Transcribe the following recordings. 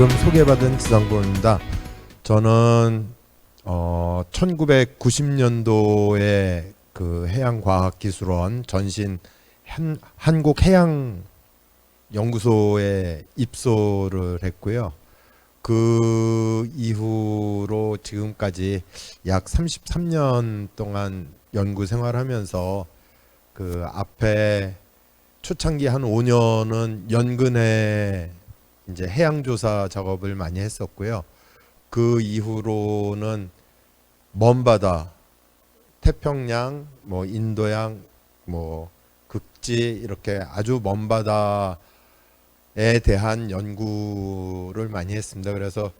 지금 소개받은 지상보입니다. 저는 1990년도에 그 해양과학기술원 전신 한국해양연구소에 입소를 했고요. 그 이후로 지금까지 약 33년 동안 연구 생활하면서 그 앞에 초창기 한 5년은 연근해 이제 해양조사 작업을 많이 했었고요. 그 이후로는 먼 바다, 태평양, 뭐 인도양, 뭐 극지 이렇게 아주 먼 바다에 대한 연구를 많이 했습니다. 그래서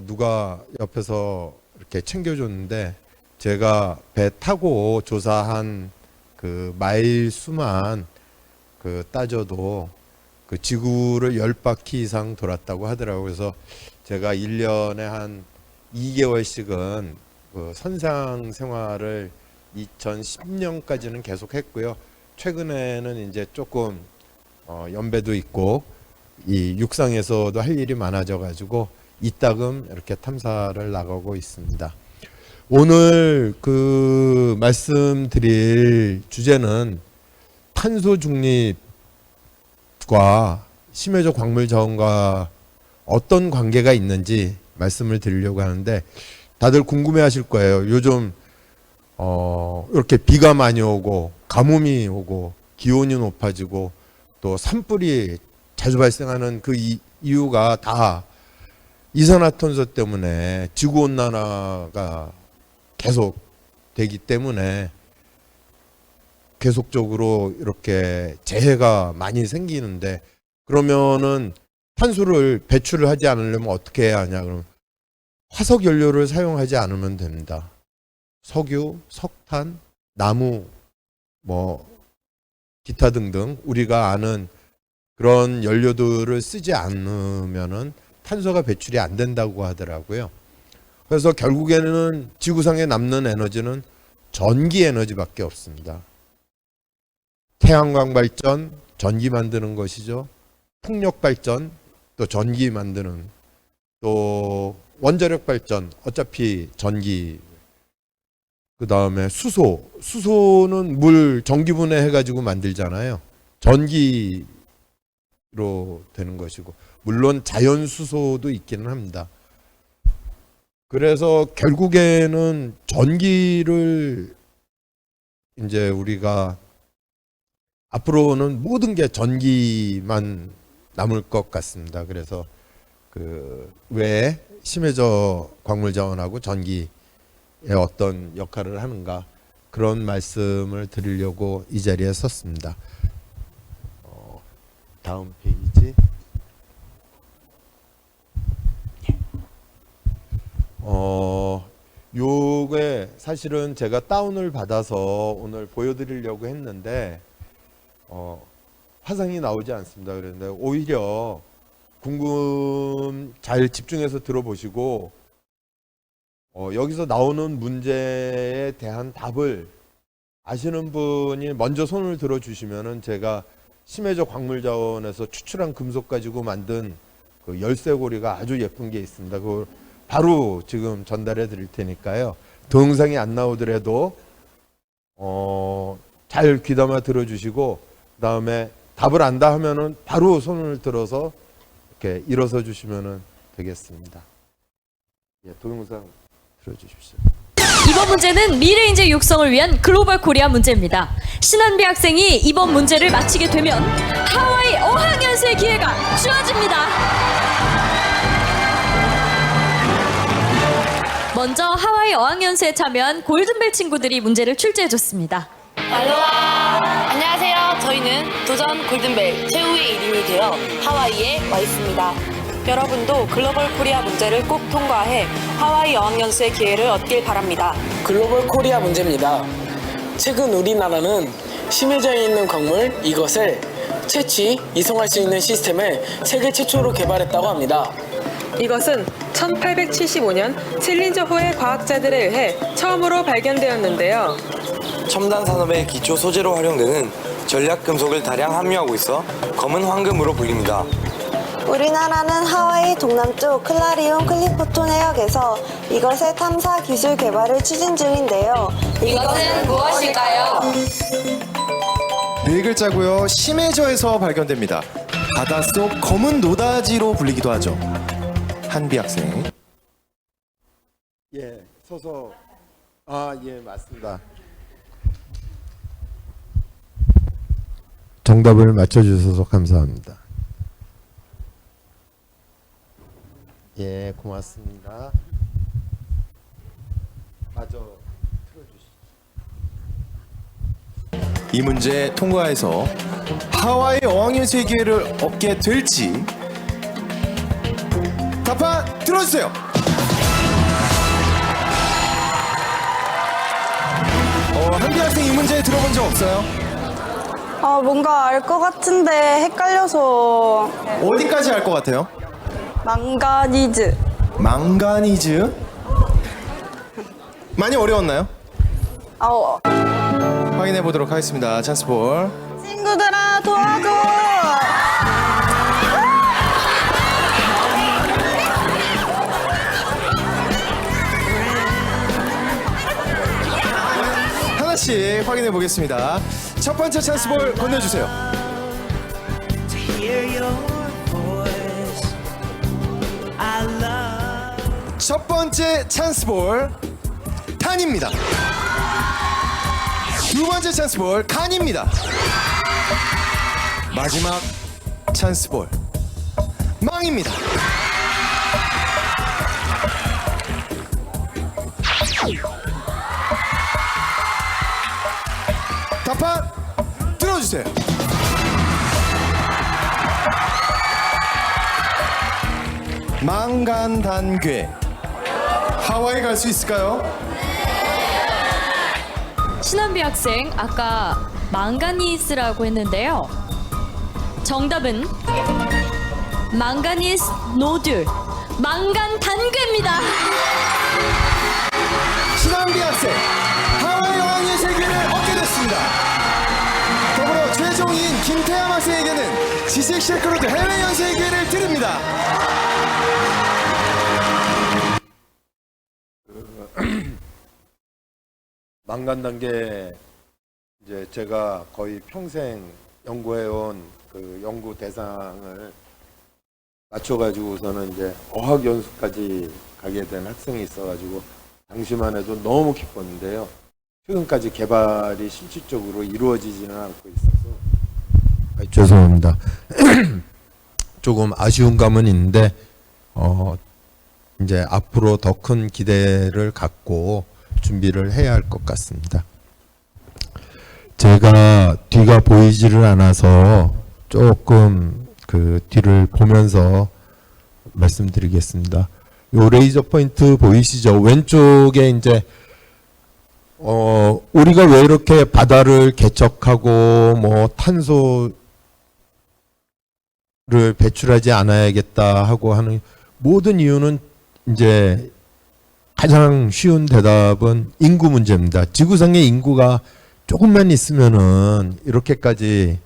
누가 옆에서 이렇게 챙겨줬는데 제가 배 타고 조사한 그 마일 수만 그 따져도 그 지구를 10바퀴 이상 돌았다고 하더라고요. 그래서 제가 1년에 한 2개월씩은 그 선상 생활을 2010년까지는 계속 했고요. 최근에는 이제 조금 연배도 있고 이 육상에서도 할 일이 많아져 가지고 이따금 이렇게 탐사를 나가고 있습니다. 오늘 그 말씀드릴 주제는 탄소 중립과 심해저 광물 자원과 어떤 관계가 있는지 말씀을 드리려고 하는데 다들 궁금해하실 거예요. 요즘 이렇게 비가 많이 오고 가뭄이 오고 기온이 높아지고 또 산불이 자주 발생하는 그 이유가 다 이산화탄소 때문에 지구온난화가 계속 되기 때문에 계속적으로 이렇게 재해가 많이 생기는데 그러면은 탄소를 배출을 하지 않으려면 어떻게 해야 하냐? 그럼 화석 연료를 사용하지 않으면 됩니다. 석유, 석탄, 나무, 뭐 기타 등등 우리가 아는 그런 연료들을 쓰지 않으면은 탄소가 배출이 안 된다고 하더라고요. 그래서 결국에는 지구상에 남는 에너지는 전기 에너지밖에 없습니다. 태양광 발전, 전기 만드는 것이죠. 풍력 발전, 또 전기 만드는, 또 원자력 발전, 어차피 전기. 그 다음에 수소는 물 전기분해 해가지고 만들잖아요. 전기로 되는 것이고, 물론 자연 수소도 있기는 합니다. 그래서 결국에는 전기를 이제 우리가 앞으로는 모든 게 전기만 남을 것 같습니다. 그래서 그 왜 심해저 광물 자원하고 전기의 어떤 역할을 하는가 그런 말씀을 드리려고 이 자리에 섰습니다. 다음 페이지. 요게 사실은 제가 다운을 받아서 오늘 보여드리려고 했는데 화상이 나오지 않습니다. 그런데 오히려 잘 집중해서 들어보시고 여기서 나오는 문제에 대한 답을 아시는 분이 먼저 손을 들어주시면은 제가 심해저 광물자원에서 추출한 금속 가지고 만든 그 열쇠고리가 아주 예쁜 게 있습니다. 그걸 바로 지금 전달해 드릴 테니까요. 동영상이 안 나오더라도 잘 귀담아 들어주시고 그다음에 답을 안다 하면은 바로 손을 들어서 이렇게 일어서 주시면 되겠습니다. 예, 동영상 들어주십시오. 이번 문제는 미래인재 육성을 위한 글로벌 코리아 문제입니다. 신한비 학생이 이번 문제를 마치게 되면 하와이 어학연수의 기회가 주어집니다. 먼저 하와이 어학연수에 참여한 골든벨 친구들이 문제를 출제해줬습니다. 알로하! 안녕하세요. 저희는 도전 골든벨 최후의 1인이 되어 하와이에 와 있습니다. 여러분도 글로벌 코리아 문제를 꼭 통과해 하와이 어학연수의 기회를 얻길 바랍니다. 글로벌 코리아 문제입니다. 최근 우리나라는 심해져에 있는 광물 이것을 채취, 이송할 수 있는 시스템을 세계 최초로 개발했다고 합니다. 이것은 1875년 챌린저호의 과학자들에 의해 처음으로 발견되었는데요. 첨단 산업의 기초 소재로 활용되는 전략 금속을 다량 함유하고 있어 검은 황금으로 불립니다. 우리나라는 하와이 동남쪽 클라리온 클리포톤 해역에서 이것의 탐사 기술 개발을 추진 중인데요. 이것은 무엇일까요? 네 글자고요. 심해저에서 발견됩니다. 바닷속 검은 노다지로 불리기도 하죠. 한비 학생. 예, 서서 예, 맞습니다. 정답을 맞춰주셔서 감사합니다. 예, 고맙습니다. 이 문제 통과해서 하와이 어학연수의 기회를 얻게 될지 답판 들어주세요. 한비 학생 이 문제 들어본 적 없어요? 뭔가 알 것 같은데 헷갈려서 어디까지 알 것 같아요? 망가니즈. 망가니즈? 많이 어려웠나요? 확인해 보도록 하겠습니다. 찬스볼. 친구들아 도와줘. 하나씩 확인해 보겠습니다. 첫 번째 찬스볼 건네주세요. 첫 번째 찬스볼 탄입니다. 두 번째 찬스볼 간입니다. 마지막 찬스볼 망입니다. 답판 들어주세요. 망간단괴 하와이 갈 수 있을까요? 신한비 학생 아까 망가니스라고 했는데요. 정답은 망가니스 노듈 망간 단괴입니다. 신한비 학생 하와이 어학연수 기회를 얻게 됐습니다. 더불어 최종인 김태함 학생에게는 지식 실크로드 해외 연수의 기회를 드립니다. 망간 단계 이제 제가 거의 평생 연구해온 그 연구 대상을 맞춰가지고서는 이제 어학 연수까지 가게 된 학생이 있어가지고 당시만 해도 너무 기뻤는데요. 최근까지 개발이 실질적으로 이루어지지는 않고 있어서 죄송합니다. 조금 아쉬운 감은 있는데 이제 앞으로 더 큰 기대를 갖고 준비를 해야 할 것 같습니다. 제가 뒤가 보이지를 않아서 조금 그 뒤를 보면서 말씀드리겠습니다. 요 레이저 포인트 보이시죠? 왼쪽에 이제 우리가 왜 이렇게 바다를 개척하고 뭐 탄소를 배출하지 않아야겠다 하고 하는 모든 이유는 이제 가장 쉬운 대답은 인구 문제입니다. 지구상의 인구가 조금만 있으면은 이렇게까지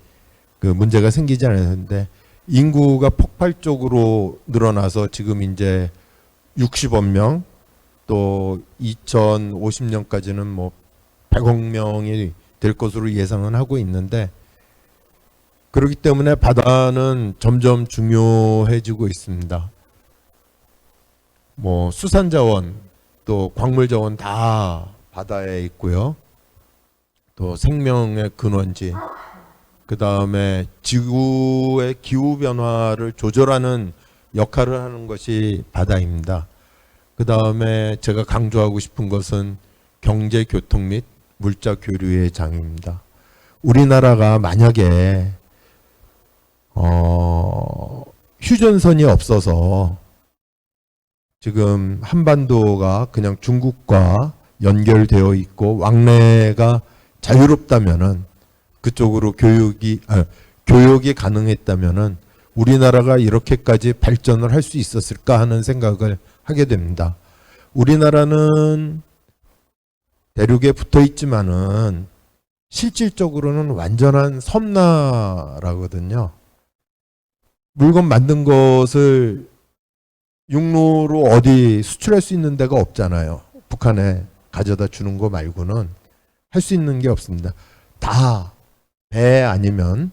그 문제가 생기지 않았는데 인구가 폭발적으로 늘어나서 지금 이제 60억 명, 또 2050년까지는 뭐 100억 명이 될 것으로 예상은 하고 있는데 그렇기 때문에 바다는 점점 중요해지고 있습니다. 뭐 수산자원, 또 광물자원 다 바다에 있고요. 또 생명의 근원지, 그 다음에 지구의 기후 변화를 조절하는 역할을 하는 것이 바다입니다. 그 다음에 제가 강조하고 싶은 것은 경제, 교통 및 물자 교류의 장입니다. 우리나라가 만약에 휴전선이 없어서 지금 한반도가 그냥 중국과 연결되어 있고 왕래가 자유롭다면은 그쪽으로 교육이 가능했다면은 우리나라가 이렇게까지 발전을 할 수 있었을까 하는 생각을 하게 됩니다. 우리나라는 대륙에 붙어 있지만은 실질적으로는 완전한 섬나라거든요. 물건 만든 것을 육로로 어디 수출할 수 있는 데가 없잖아요. 북한에 가져다 주는 거 말고는 할 수 있는 게 없습니다. 다 배 아니면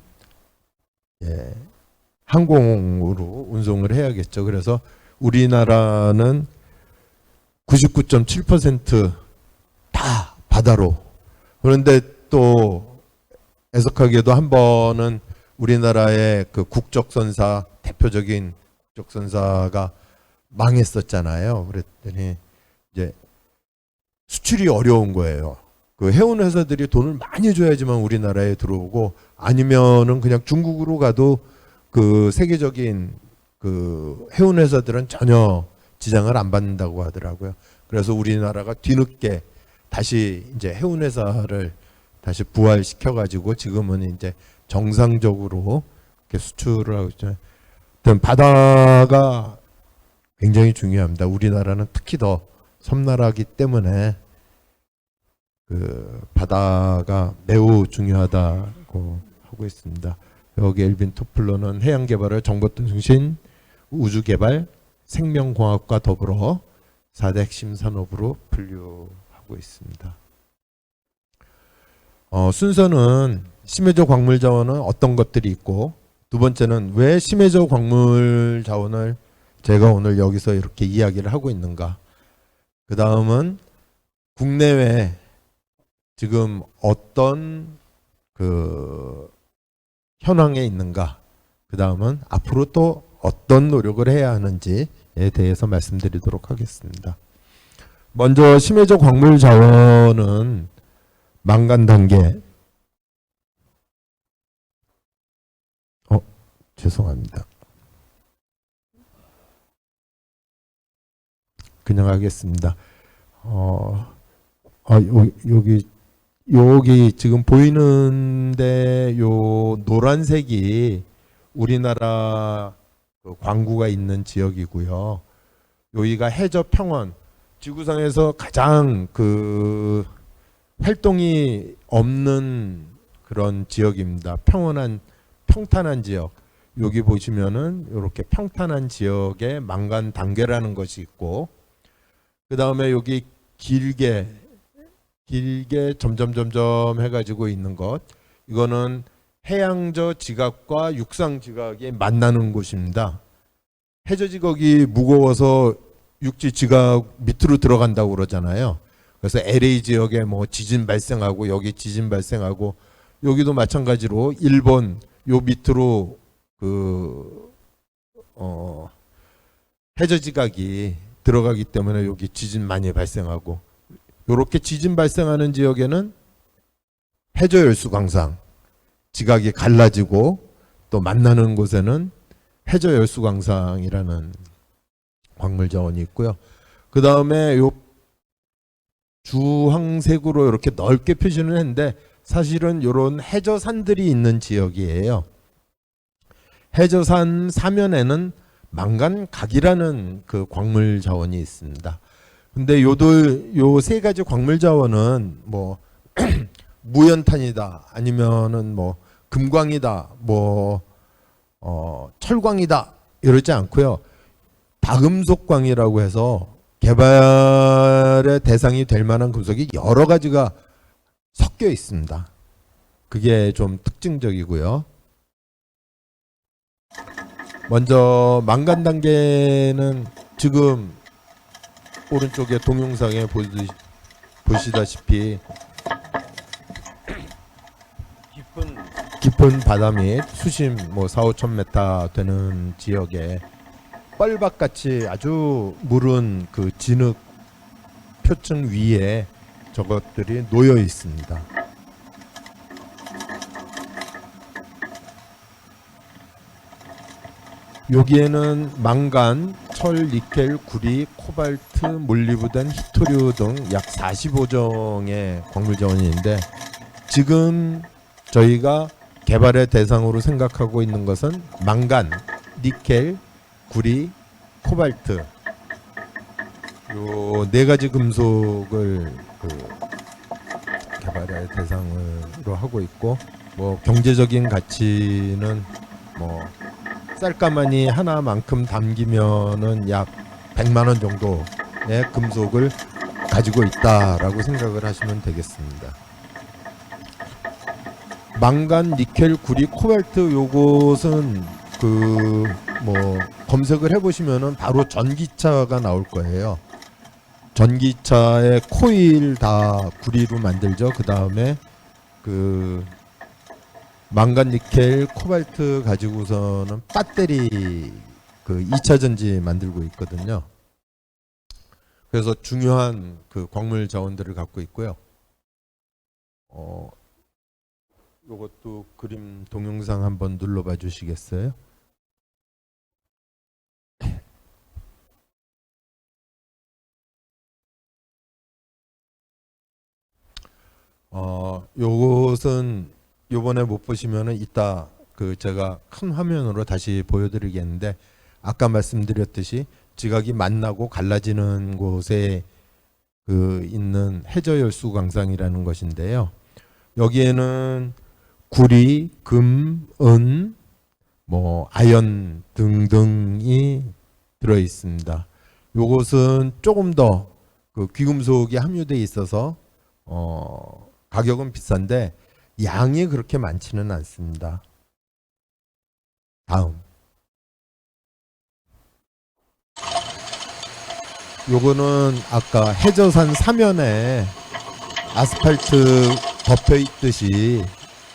항공으로 운송을 해야겠죠. 그래서 우리나라는 99.7% 다 바다로. 그런데 또 애석하게도 한 번은 우리나라의 그 국적선사, 대표적인 국적선사가 망했었잖아요. 그랬더니 이제 수출이 어려운 거예요. 그 해운 회사들이 돈을 많이 줘야지만 우리나라에 들어오고, 아니면은 그냥 중국으로 가도 그 세계적인 그 해운 회사들은 전혀 지장을 안 받는다고 하더라고요. 그래서 우리나라가 뒤늦게 다시 이제 해운 회사를 다시 부활시켜 가지고 지금은 이제 정상적으로 이렇게 수출을 하고 있잖아요. 바다가 굉장히 중요합니다. 우리나라는 특히 더 섬나라이기 때문에 그 바다가 매우 중요하다고 하고 있습니다. 여기 엘빈 토플러는 해양 개발을 정보통신, 우주 개발, 생명공학과 더불어 4대 핵심 산업으로 분류하고 있습니다. 순서는 심해저 광물 자원은 어떤 것들이 있고, 두 번째는 왜 심해저 광물 자원을 제가 오늘 여기서 이렇게 이야기를 하고 있는가. 그 다음은 국내외 지금 어떤 그 현황에 있는가. 그 다음은 앞으로 또 어떤 노력을 해야 하는지에 대해서 말씀드리도록 하겠습니다. 먼저 심해저 광물 자원은 망간 단계. 죄송합니다. 그냥 하겠습니다. 여기 지금 보이는데 요 노란색이 우리나라 그 광구가 있는 지역이고요. 여기가 해저 평원, 지구상에서 가장 그 활동이 없는 그런 지역입니다. 평탄한 지역. 여기 보시면은 이렇게 평탄한 지역에 망간 단계라는 것이 있고, 그 다음에 여기 길게 점점 해가지고 있는 것, 이거는 해양저 지각과 육상 지각이 만나는 곳입니다. 해저 지각이 무거워서 육지 지각 밑으로 들어간다고 그러잖아요. 그래서 LA 지역에 뭐 지진 발생하고, 여기 지진 발생하고, 여기도 마찬가지로 일본 요 밑으로 해저 지각이 들어가기 때문에 여기 지진 많이 발생하고, 이렇게 지진 발생하는 지역에는 해저 열수 광산 지각이 갈라지고, 또 만나는 곳에는 해저 열수 광산이라는 광물 자원이 있고요. 그 다음에 요 주황색으로 이렇게 넓게 표시를 했는데, 사실은 이런 해저산들이 있는 지역이에요. 해저산 사면에는 망간각이라는 그 광물 자원이 있습니다. 근데 요 세 가지 광물 자원은 뭐 무연탄이다, 아니면은 뭐 금광이다, 뭐 철광이다 이러지 않고요. 다금속광이라고 해서 개발의 대상이 될 만한 금속이 여러 가지가 섞여 있습니다. 그게 좀 특징적이고요. 먼저 망간 단계는 지금 오른쪽에 동영상에 보시다시피 깊은 바다 및 수심 뭐 4-5천 m 되는 지역에 뻘밭같이 아주 무른 그 진흙 표층 위에 저것들이 놓여 있습니다. 여기에는 망간, 철, 니켈, 구리, 코발트, 몰리브덴, 히토류 등 약 45종의 광물 자원이 있는데, 지금 저희가 개발의 대상으로 생각하고 있는 것은 망간, 니켈, 구리, 코발트, 요 네 가지 금속을 개발의 대상으로 하고 있고, 뭐 경제적인 가치는 뭐 쌀가마니 하나만큼 담기면은 약 100만 원 정도의 금속을 가지고 있다라고 생각을 하시면 되겠습니다. 망간, 니켈, 구리, 코발트 요것은 검색을 해보시면은 바로 전기차가 나올 거예요. 전기차의 코일 다 구리로 만들죠. 그 다음에 망간, 니켈, 코발트 가지고서는 배터리 2차 전지 만들고 있거든요. 그래서 중요한 광물 자원들을 갖고 있고요. 요것도 그림 동영상 한번 눌러봐 주시겠어요? 요것은 요번에 못 보시면은 이따 제가 큰 화면으로 다시 보여드리겠는데, 아까 말씀드렸듯이 지각이 만나고 갈라지는 곳에 있는 해저열수 광상이라는 것인데요. 여기에는 구리, 금, 은, 아연 등등이 들어 있습니다. 요것은 조금 더 귀금속이 함유되어 있어서 가격은 비싼데 양이 그렇게 많지는 않습니다. 다음. 요거는 아까 해저산 사면에 아스팔트 덮여 있듯이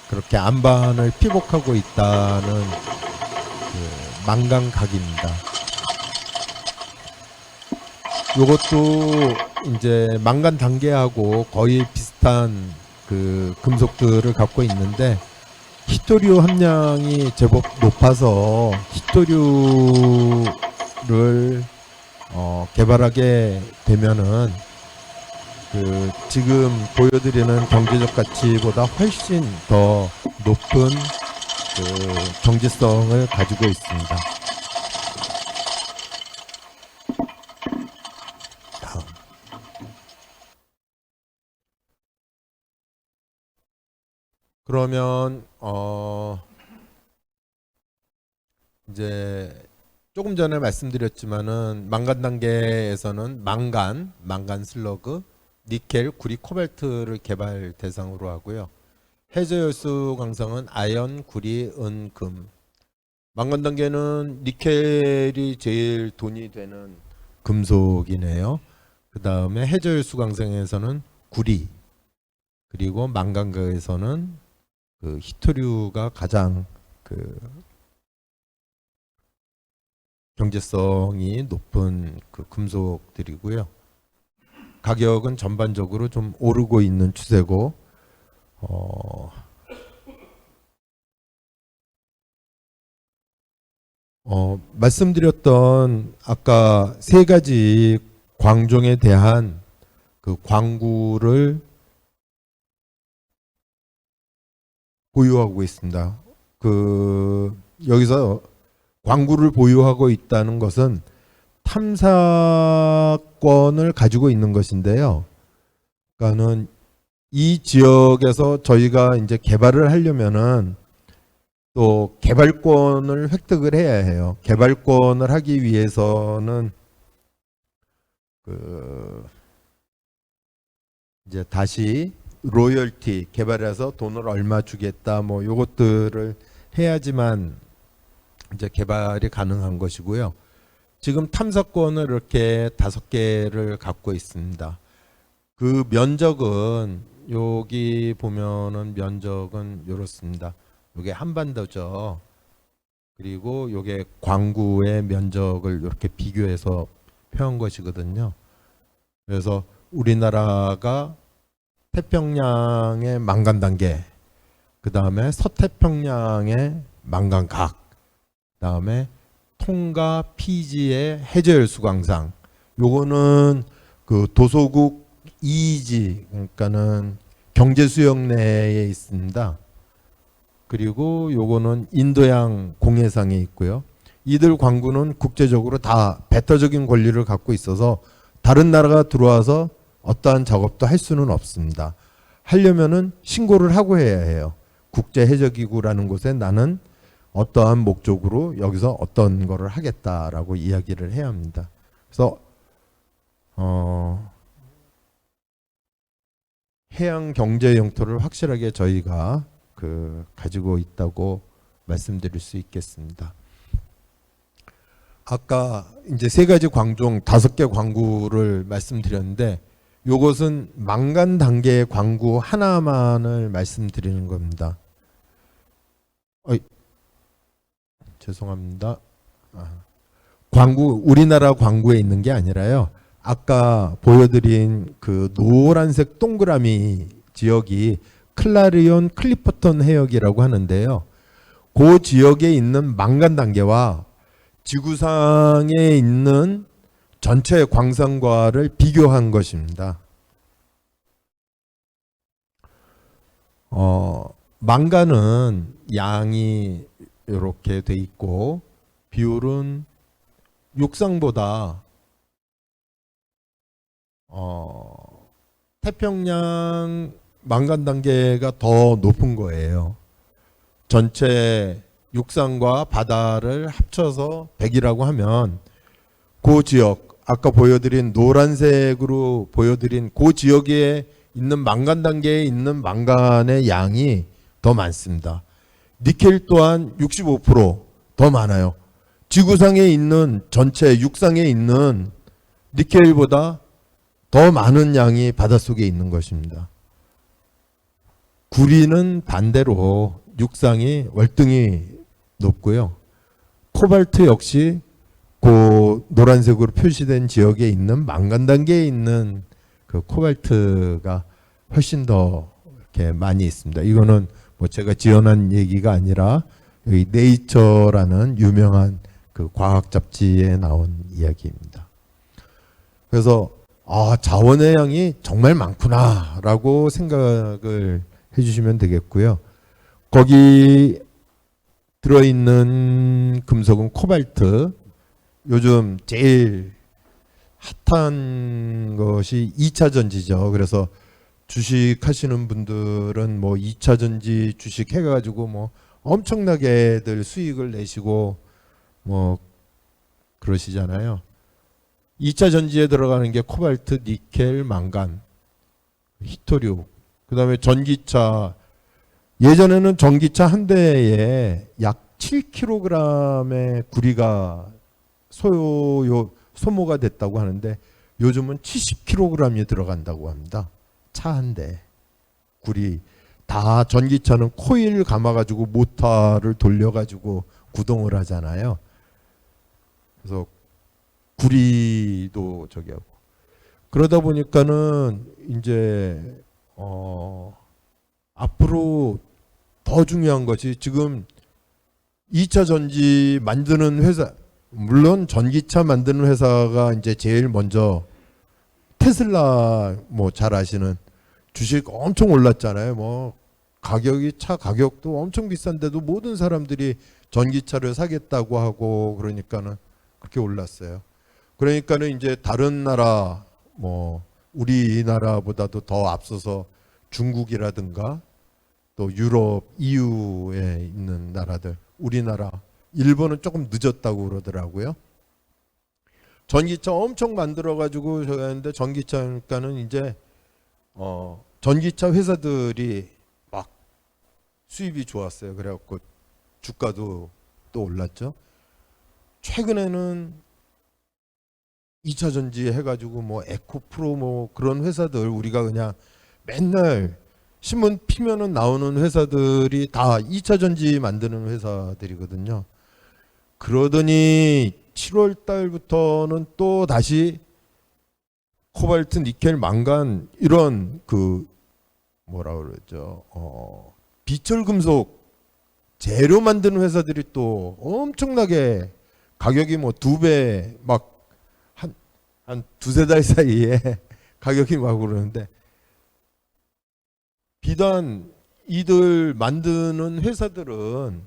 그렇게 안반을 피복하고 있다는 망간각입니다. 요것도 이제 망간 단계하고 거의 비슷한 금속들을 갖고 있는데, 히토류 함량이 제법 높아서 히토류를 개발하게 되면은 지금 보여드리는 경제적 가치보다 훨씬 더 높은 경제성을 가지고 있습니다. 다음. 그러면 이제 조금 전에 말씀드렸지만은 망간 단계에서는 망간 슬러그, 니켈, 구리, 코발트를 개발 대상으로 하고요. 해저열수 광상은 아연, 구리, 은, 금. 망간 단계는 니켈이 제일 돈이 되는 금속이네요. 그 다음에 해저열수 광상에서는 구리, 그리고 망간가에서는 히토류가 가장 경제성이 높은 금속들이고요. 가격은 전반적으로 좀 오르고 있는 추세고, 말씀드렸던 아까 세 가지 광종에 대한 광구를 보유하고 있습니다. 여기서 광구를 보유하고 있다는 것은 탐사권을 가지고 있는 것인데요. 그러니까는 이 지역에서 저희가 이제 개발을 하려면은 또 개발권을 획득을 해야 해요. 개발권을 하기 위해서는 이제 다시 로열티, 개발해서 돈을 얼마 주겠다, 요것들을 해야지만 이제 개발이 가능한 것이고요. 지금 탐사권을 이렇게 5개를 갖고 있습니다. 그 면적은 여기 보면은 면적은 이렇습니다. 이게 한반도죠. 그리고 이게 광구의 면적을 이렇게 비교해서 표한 것이거든요. 그래서 우리나라가 태평양의 망간 단계, 그 다음에 서태평양의 망간각, 그 다음에 통가 피지의 해저열수 광상. 요거는 도서국 2지, 그러니까는 경제수역 내에 있습니다. 그리고 요거는 인도양 공해상에 있고요. 이들 광구는 국제적으로 다 배타적인 권리를 갖고 있어서 다른 나라가 들어와서 어떠한 작업도 할 수는 없습니다. 하려면은 신고를 하고 해야 해요. 국제해적기구라는 곳에 나는 어떠한 목적으로 여기서 어떤 거를 하겠다라고 이야기를 해야 합니다. 그래서 해양 경제 영토를 확실하게 저희가 가지고 있다고 말씀드릴 수 있겠습니다. 아까 이제 3가지 광종 5개 광구를 말씀드렸는데 요것은 망간 단계의 광구 하나만을 말씀드리는 겁니다. 죄송합니다. 광구, 우리나라 광구에 있는 게 아니라요. 아까 보여드린 그 노란색 동그라미 지역이 클라리온 클리퍼톤 해역이라고 하는데요. 그 지역에 있는 망간 단계와 지구상에 있는 전체 광산과를 비교한 것입니다. 망간은 양이 이렇게 돼 있고 비율은 육상보다 태평양 망간 단계가 더 높은 거예요. 전체 육상과 바다를 합쳐서 100이라고 하면 그 지역, 아까 보여드린 노란색으로 보여드린 그 지역에 있는 망간 단계에 있는 망간의 양이 더 많습니다. 니켈 또한 65% 많아요. 지구상에 있는 전체 육상에 있는 니켈보다 더 많은 양이 바닷속에 있는 것입니다. 구리는 반대로 육상이 월등히 높고요. 코발트 역시 그 노란색으로 표시된 지역에 있는 망간 단계에 있는 그 코발트가 훨씬 더 이렇게 많이 있습니다. 이거는 뭐 제가 지어낸 얘기가 아니라 여기 네이처라는 유명한 그 과학 잡지에 나온 이야기입니다. 그래서 자원의 양이 정말 많구나라고 생각을 해주시면 되겠고요. 거기 들어있는 금속은 코발트. 요즘 제일 핫한 것이 2차 전지죠. 그래서 주식 하시는 분들은 뭐 2차 전지 주식 해가지고 뭐 엄청나게들 수익을 내시고 뭐 그러시잖아요. 2차 전지에 들어가는 게 코발트, 니켈, 망간, 히토류. 그 다음에 전기차. 예전에는 전기차 한 대에 약 7kg의 구리가 소모가 됐다고 하는데 요즘은 70kg이 들어간다고 합니다. 차 한 대. 구리. 다 전기차는 코일 감아가지고 모터를 돌려가지고 구동을 하잖아요. 그래서 구리도 저기 하고. 그러다 보니까는 이제 앞으로 더 중요한 것이 지금 2차 전지 만드는 회사, 물론 전기차 만드는 회사가 이제 제일 먼저 테슬라 뭐 잘 아시는 주식 엄청 올랐잖아요. 뭐 가격이 차 가격도 엄청 비싼데도 모든 사람들이 전기차를 사겠다고 하고 그러니까는 그렇게 올랐어요. 그러니까는 이제 다른 나라 뭐 우리나라보다도 더 앞서서 중국이라든가 또 유럽, EU에 있는 나라들, 우리나라, 일본은 조금 늦었다고 그러더라고요. 전기차 엄청 만들어가지고 저기 하는데 전기차니까는 이제 전기차 회사들이 막 수입이 좋았어요. 그래갖고 주가도 또 올랐죠. 최근에는 2차 전지 해가지고 뭐 에코프로 뭐 그런 회사들 우리가 그냥 맨날 신문 피면은 나오는 회사들이 다 2차 전지 만드는 회사들이거든요. 그러더니 7월 달부터는 또 다시 코발트, 니켈, 망간 이런 그 뭐라 그러죠? 비철 금속 재료 만드는 회사들이 또 엄청나게 가격이 뭐 2배 막 한 두세 달 사이에 가격이 막 오르는데 비단 이들 만드는 회사들은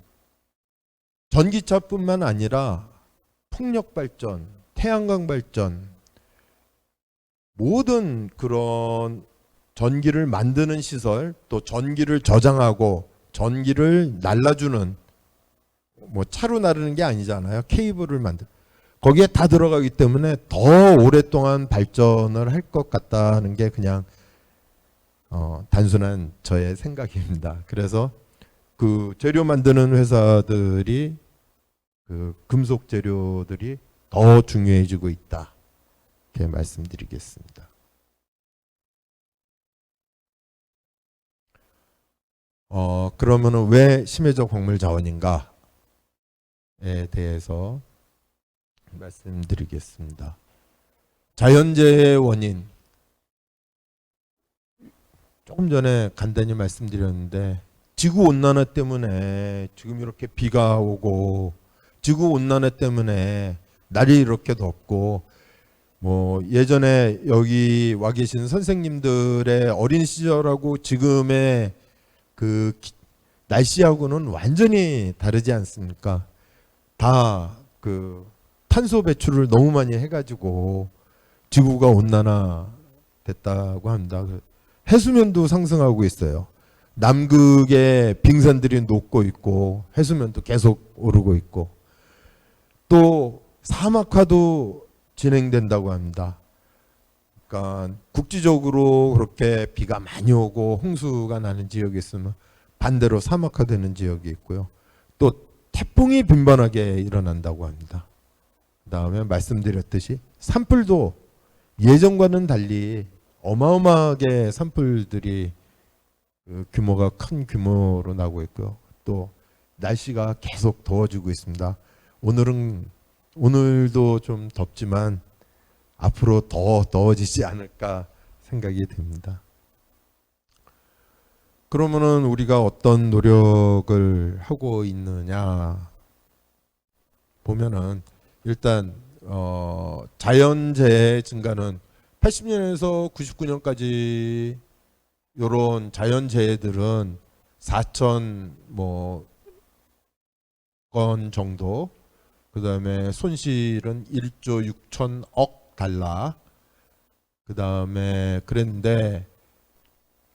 전기차뿐만 아니라 풍력 발전, 태양광 발전 모든 그런 전기를 만드는 시설 또 전기를 저장하고 전기를 날라주는 뭐 차로 나르는 게 아니잖아요. 케이블을 거기에 다 들어가기 때문에 더 오랫동안 발전을 할 것 같다는 게 그냥 단순한 저의 생각입니다. 그래서 그 재료 만드는 회사들이 그 금속 재료들이 더 중요해지고 있다. 이렇게 말씀드리겠습니다. 그러면은 왜 심해적 광물 자원인가에 대해서 말씀드리겠습니다. 자연재해의 원인 조금 전에 간단히 말씀드렸는데 지구온난화 때문에 지금 이렇게 비가 오고 지구온난화 때문에 날이 이렇게 덥고 뭐 예전에 여기 와 계신 선생님들의 어린 시절하고 지금의 그 날씨하고는 완전히 다르지 않습니까? 다 그 탄소 배출을 너무 많이 해가지고 지구가 온난화 됐다고 합니다. 해수면도 상승하고 있어요. 남극의 빙산들이 녹고 있고 해수면도 계속 오르고 있고 또 사막화도 진행된다고 합니다. 그러니까 국지적으로 그렇게 비가 많이 오고 홍수가 나는 지역이 있으면 반대로 사막화되는 지역이 있고요. 또 태풍이 빈번하게 일어난다고 합니다. 그 다음에 말씀드렸듯이 산불도 예전과는 달리 어마어마하게 산불들이 그 규모가 큰 규모로 나고 있고요. 또 날씨가 계속 더워지고 있습니다. 오늘도 좀 덥지만 앞으로 더 더워지지 않을까 생각이 듭니다. 그러면은 우리가 어떤 노력을 하고 있느냐 보면은 일단 자연재해 증가는 80년에서 99년까지 이런 자연재해들은 4천 건 정도, 그 다음에 손실은 1조 6천억 달러, 그 다음에 그랬는데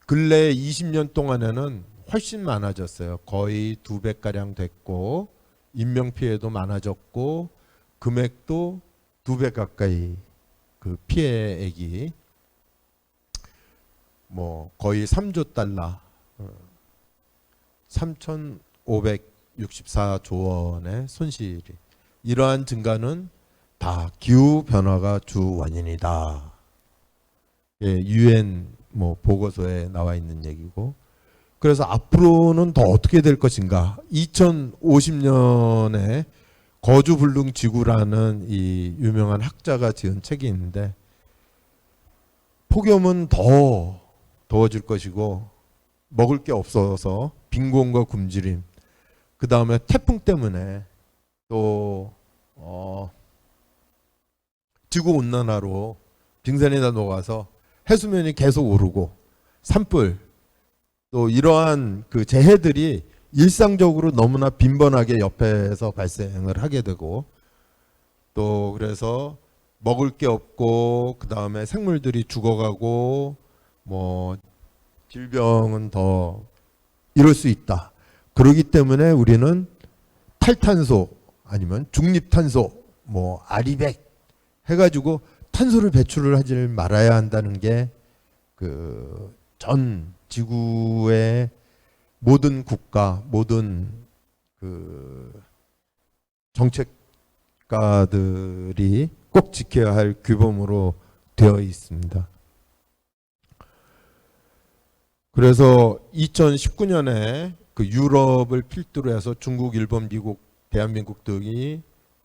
근래 20년 동안에는 훨씬 많아졌어요. 거의 2배가량 됐고 인명피해도 많아졌고 금액도 2배 가까이 그 피해액이 거의 3조 달러 3,564조 원의 손실이, 이러한 증가는 다 기후 변화가 주 원인이다. 유엔 보고서에 나와 있는 얘기고, 그래서 앞으로는 더 어떻게 될 것인가. 2050년에 거주불능지구라는 이 유명한 학자가 지은 책이 있는데 폭염은 더 더워질 것이고 먹을 게 없어서 빈곤과 굶주림, 그 다음에 태풍 때문에 또 지구온난화로 빙산이 다 녹아서 해수면이 계속 오르고 산불, 또 이러한 그 재해들이 일상적으로 너무나 빈번하게 옆에서 발생을 하게 되고, 또 그래서 먹을 게 없고 그 다음에 생물들이 죽어가고 질병은 더 이럴 수 있다. 그렇기 때문에 우리는 탈탄소 아니면 중립탄소 아리백 해가지고 탄소를 배출을 하지 말아야 한다는 게 그 전 지구의 모든 국가, 모든 그 정책가들이 꼭 지켜야 할 규범으로 되어 있습니다. 그래서 2019년에 그 유럽을 필두로 해서 중국, 일본, 미국, 대한민국 등이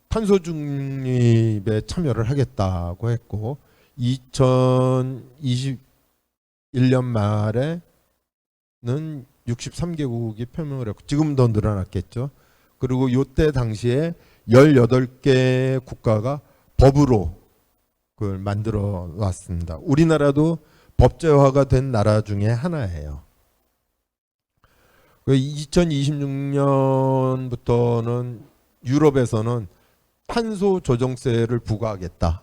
탄소 중립에 참여를 하겠다고 했고 2021년 말에는 63개국이 표명을 했고 지금 더 늘어났겠죠. 그리고 이때 당시에 18개 국가가 법으로 그걸 만들어 놨습니다. 우리나라도 법제화가 된 나라 중에 하나예요. 2026년부터는 유럽에서는 탄소 조정세를 부과하겠다.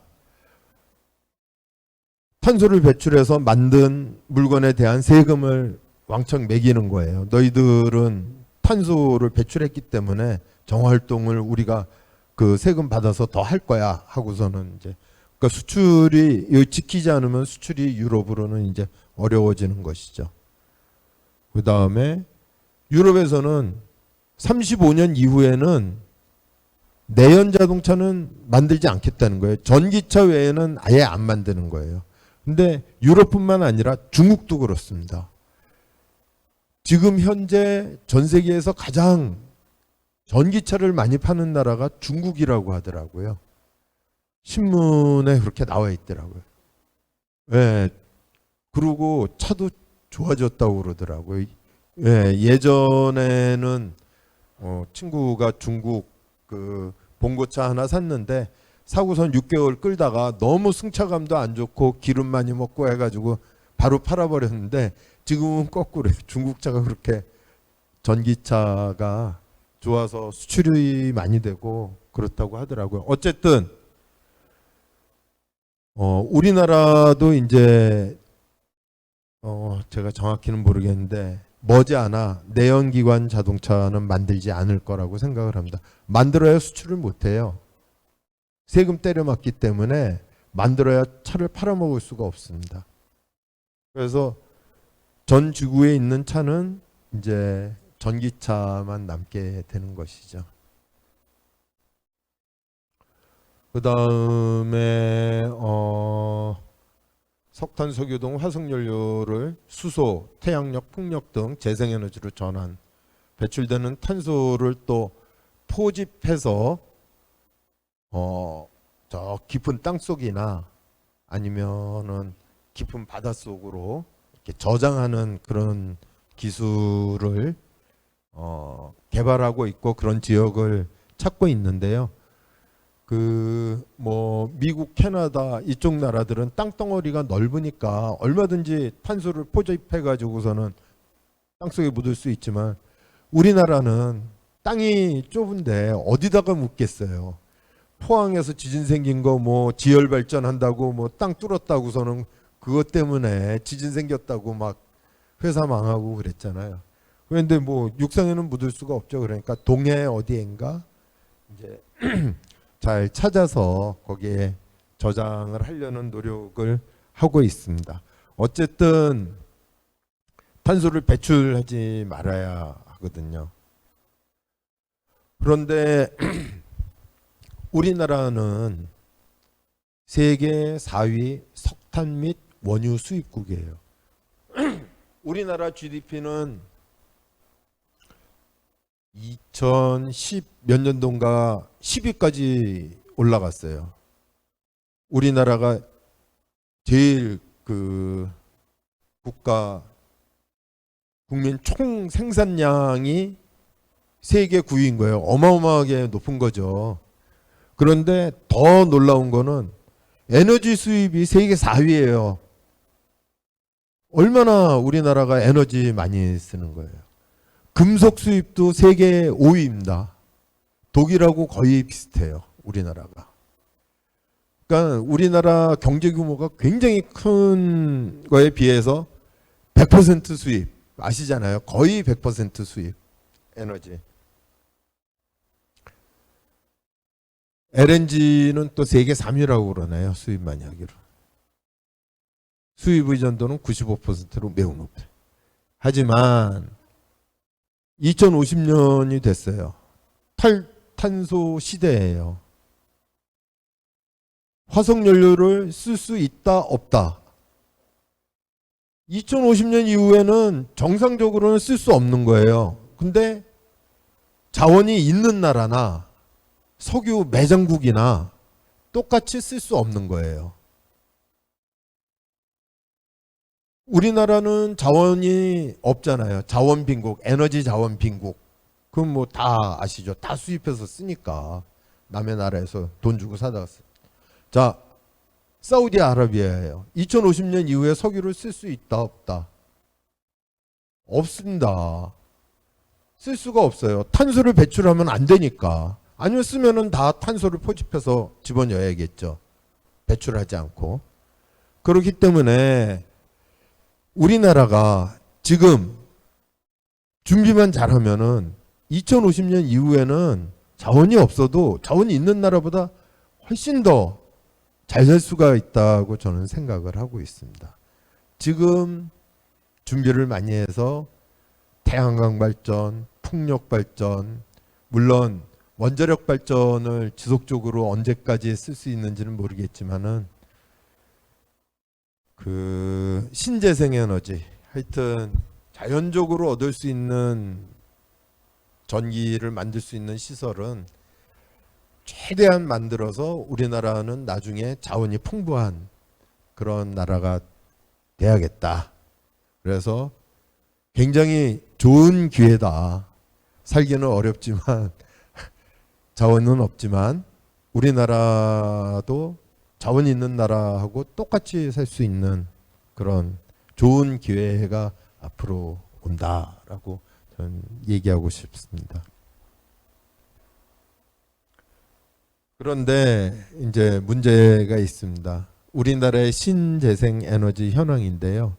탄소를 배출해서 만든 물건에 대한 세금을 왕창 매기는 거예요. 너희들은 탄소를 배출했기 때문에 정화활동을 우리가 그 세금 받아서 더 할 거야 하고서는 이제 그러니까 수출이 이거 지키지 않으면 수출이 유럽으로는 이제 어려워지는 것이죠. 그 다음에 유럽에서는 35년 이후에는 내연 자동차는 만들지 않겠다는 거예요. 전기차 외에는 아예 안 만드는 거예요. 근데 유럽뿐만 아니라 중국도 그렇습니다. 지금 현재 전 세계에서 가장 전기차를 많이 파는 나라가 중국이라고 하더라고요. 신문에 그렇게 나와 있더라고요. 예. 그리고 차도 좋아졌다고 그러더라고요. 예, 예전에는 친구가 중국 그 봉고차 하나 샀는데 사고선 6개월 끌다가 너무 승차감도 안 좋고 기름 많이 먹고 해가지고 바로 팔아버렸는데 지금은 거꾸로요. 중국차가 그렇게 전기차가 좋아서 수출이 많이 되고 그렇다고 하더라고요. 어쨌든 우리나라도 이제 제가 정확히는 모르겠는데 머지않아 내연기관 자동차는 만들지 않을 거라고 생각을 합니다. 만들어야 수출을 못해요. 세금 때려맞기 때문에 만들어야 차를 팔아먹을 수가 없습니다. 그래서 전 지구에 있는 차는 이제 전기차만 남게 되는 것이죠. 그 다음에 석탄, 석유 등 화석연료를 수소, 태양력, 풍력 등 재생에너지로 전환, 배출되는 탄소를 또 포집해서 저 깊은 땅 속이나 아니면은 깊은 바다 속으로 이렇게 저장하는 그런 기술을 개발하고 있고 그런 지역을 찾고 있는데요. 미국, 캐나다 이쪽 나라들은 땅덩어리가 넓으니까 얼마든지 탄소를 포집해 가지고서는 땅속에 묻을 수 있지만 우리나라는 땅이 좁은데 어디다가 묻겠어요. 포항에서 지진 생긴 거 지열 발전한다고 땅 뚫었다고서는 그것 때문에 지진 생겼다고 막 회사 망하고 그랬잖아요. 그런데 육상에는 묻을 수가 없죠. 그러니까 동해 어디인가 이제 잘 찾아서 거기에 저장을 하려는 노력을 하고 있습니다. 어쨌든 탄소를 배출하지 말아야 하거든요. 그런데 우리나라는 세계 4위 석탄 및 원유 수입국이에요. 우리나라 GDP는 2010 몇 년도인가 10위까지 올라갔어요. 우리나라가 제일 국민 총 생산량이 세계 9위인 거예요. 어마어마하게 높은 거죠. 그런데 더 놀라운 거는 에너지 수입이 세계 4위예요. 얼마나 우리나라가 에너지 많이 쓰는 거예요. 금속 수입도 세계 5위입니다. 독일하고 거의 비슷해요. 우리나라가. 그러니까 우리나라 경제 규모가 굉장히 큰 거에 비해서 100% 수입 아시잖아요. 거의 100% 수입 에너지. LNG는 또 세계 3위라고 그러나요? 수입 많이 하기로. 수입 의존도는 95%로 매우 높아요. 하지만 2050년이 됐어요. 탈탄소 시대예요. 화석연료를 쓸 수 있다 없다. 2050년 이후에는 정상적으로는 쓸 수 없는 거예요. 근데 자원이 있는 나라나 석유 매장국이나 똑같이 쓸 수 없는 거예요. 우리나라는 자원이 없잖아요. 자원 빈국, 에너지 자원 빈국. 그건 다 아시죠? 다 수입해서 쓰니까. 남의 나라에서 돈 주고 사다가 쓰. 자, 사우디아라비아예요. 2050년 이후에 석유를 쓸 수 있다 없다? 없습니다. 쓸 수가 없어요. 탄소를 배출하면 안 되니까. 아니면 쓰면은 다 탄소를 포집해서 집어넣어야겠죠. 배출하지 않고. 그렇기 때문에 우리나라가 지금 준비만 잘하면은 2050년 이후에는 자원이 없어도 자원이 있는 나라보다 훨씬 더 잘 살 수가 있다고 저는 생각을 하고 있습니다. 지금 준비를 많이 해서 태양광 발전, 풍력 발전, 물론 원자력 발전을 지속적으로 언제까지 쓸 수 있는지는 모르겠지만은 그 신재생 에너지, 하여튼 자연적으로 얻을 수 있는 전기를 만들 수 있는 시설은 최대한 만들어서 우리나라는 나중에 자원이 풍부한 그런 나라가 돼야겠다. 그래서 굉장히 좋은 기회다. 살기는 어렵지만 자원은 없지만 우리나라도 자원 있는 나라하고 똑같이 살 수 있는 그런 좋은 기회가 앞으로 온다라고 저는 얘기하고 싶습니다. 그런데 이제 문제가 있습니다. 우리나라의 신재생 에너지 현황인데요.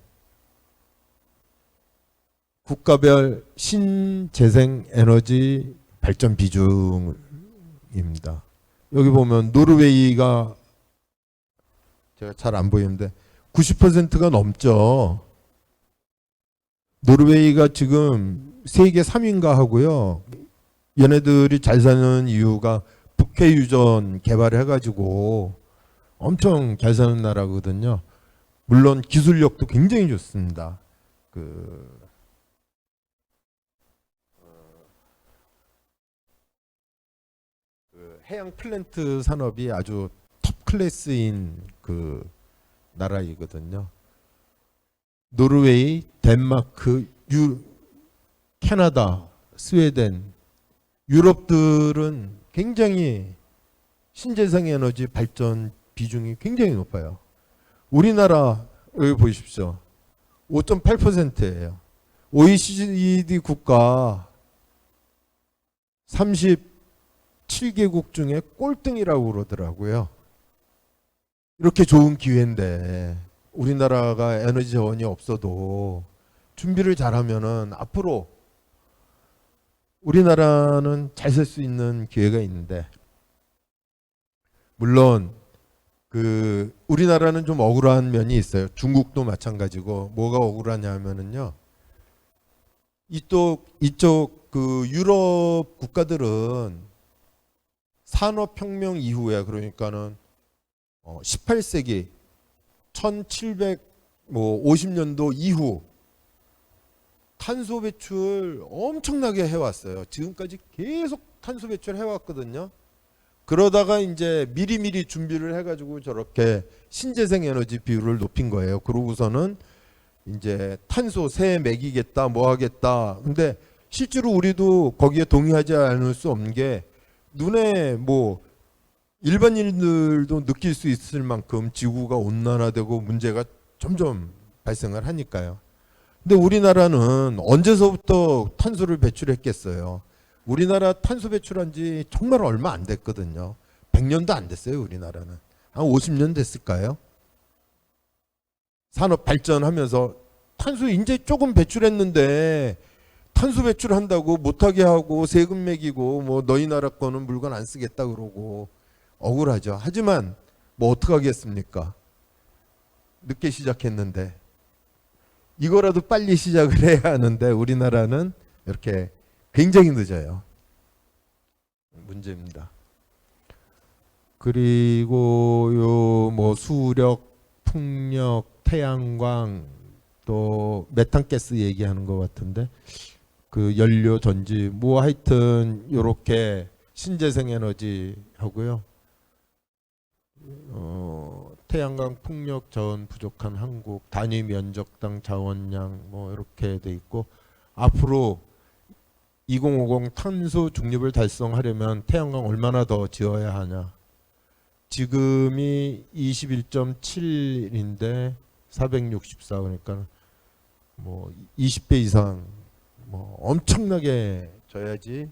국가별 신재생 에너지 발전 비중입니다. 여기 보면 노르웨이가 제가 잘 안 보이는데 90%가 넘죠. 노르웨이가 지금 세계 3위인가 하고요. 얘네들이 잘 사는 이유가 북해 유전 개발을 해가지고 엄청 잘 사는 나라거든요. 물론 기술력도 굉장히 좋습니다. 그 해양 플랜트 산업이 아주 톱 클래스인 그 나라이거든요. 노르웨이, 덴마크, 캐나다, 스웨덴, 유럽들은 굉장히 신재생 에너지 발전 비중이 굉장히 높아요. 우리나라 여기 보십시오. 5.8%예요. OECD 국가 37개국 중에 꼴등이라고 그러더라고요. 이렇게 좋은 기회인데 우리나라가 에너지 자원이 없어도 준비를 잘하면은 앞으로 우리나라는 잘 살 수 있는 기회가 있는데, 물론 그 우리나라는 좀 억울한 면이 있어요. 중국도 마찬가지고. 뭐가 억울하냐면은요, 이쪽 그 유럽 국가들은 산업혁명 이후에, 그러니까는 18세기 1750년도 이후 탄소 배출 엄청나게 해왔어요. 지금까지 계속 탄소 배출 해왔거든요. 그러다가 이제 미리미리 준비를 해가지고 저렇게 신재생 에너지 비율을 높인 거예요. 그러고서는 이제 탄소 세 매기겠다, 뭐 하겠다. 근데 실제로 우리도 거기에 동의하지 않을 수 없는 게, 눈에 뭐 일반인들도 느낄 수 있을 만큼 지구가 온난화되고 문제가 점점 발생을 하니까요. 근데 우리나라는 언제서부터 탄소를 배출했겠어요? 우리나라 탄소 배출한 지 정말 얼마 안 됐거든요. 100년도 안 됐어요, 우리나라는. 한 50년 됐을까요? 산업 발전하면서 탄소 이제 조금 배출했는데 탄소 배출한다고 못하게 하고 세금 매기고 뭐 너희 나라 거는 물건 안 쓰겠다 그러고 억울하죠. 하지만 뭐 어떡하겠습니까? 늦게 시작했는데. 이거라도 빨리 시작을 해야 하는데 우리나라는 이렇게 굉장히 늦어요. 문제입니다. 그리고 요 뭐 수력, 풍력, 태양광, 또 메탄가스 얘기하는 것 같은데, 그 연료 전지 뭐 하여튼 요렇게 신재생 에너지 하고요. 태양광, 풍력 자원 부족한 한국, 단위 면적당 자원량 뭐 이렇게 돼 있고, 앞으로 2050 탄소 중립을 달성하려면 태양광 얼마나 더 지어야 하냐. 지금이 21.7인데 464, 그러니까 뭐 20배 이상 뭐 엄청나게 져야지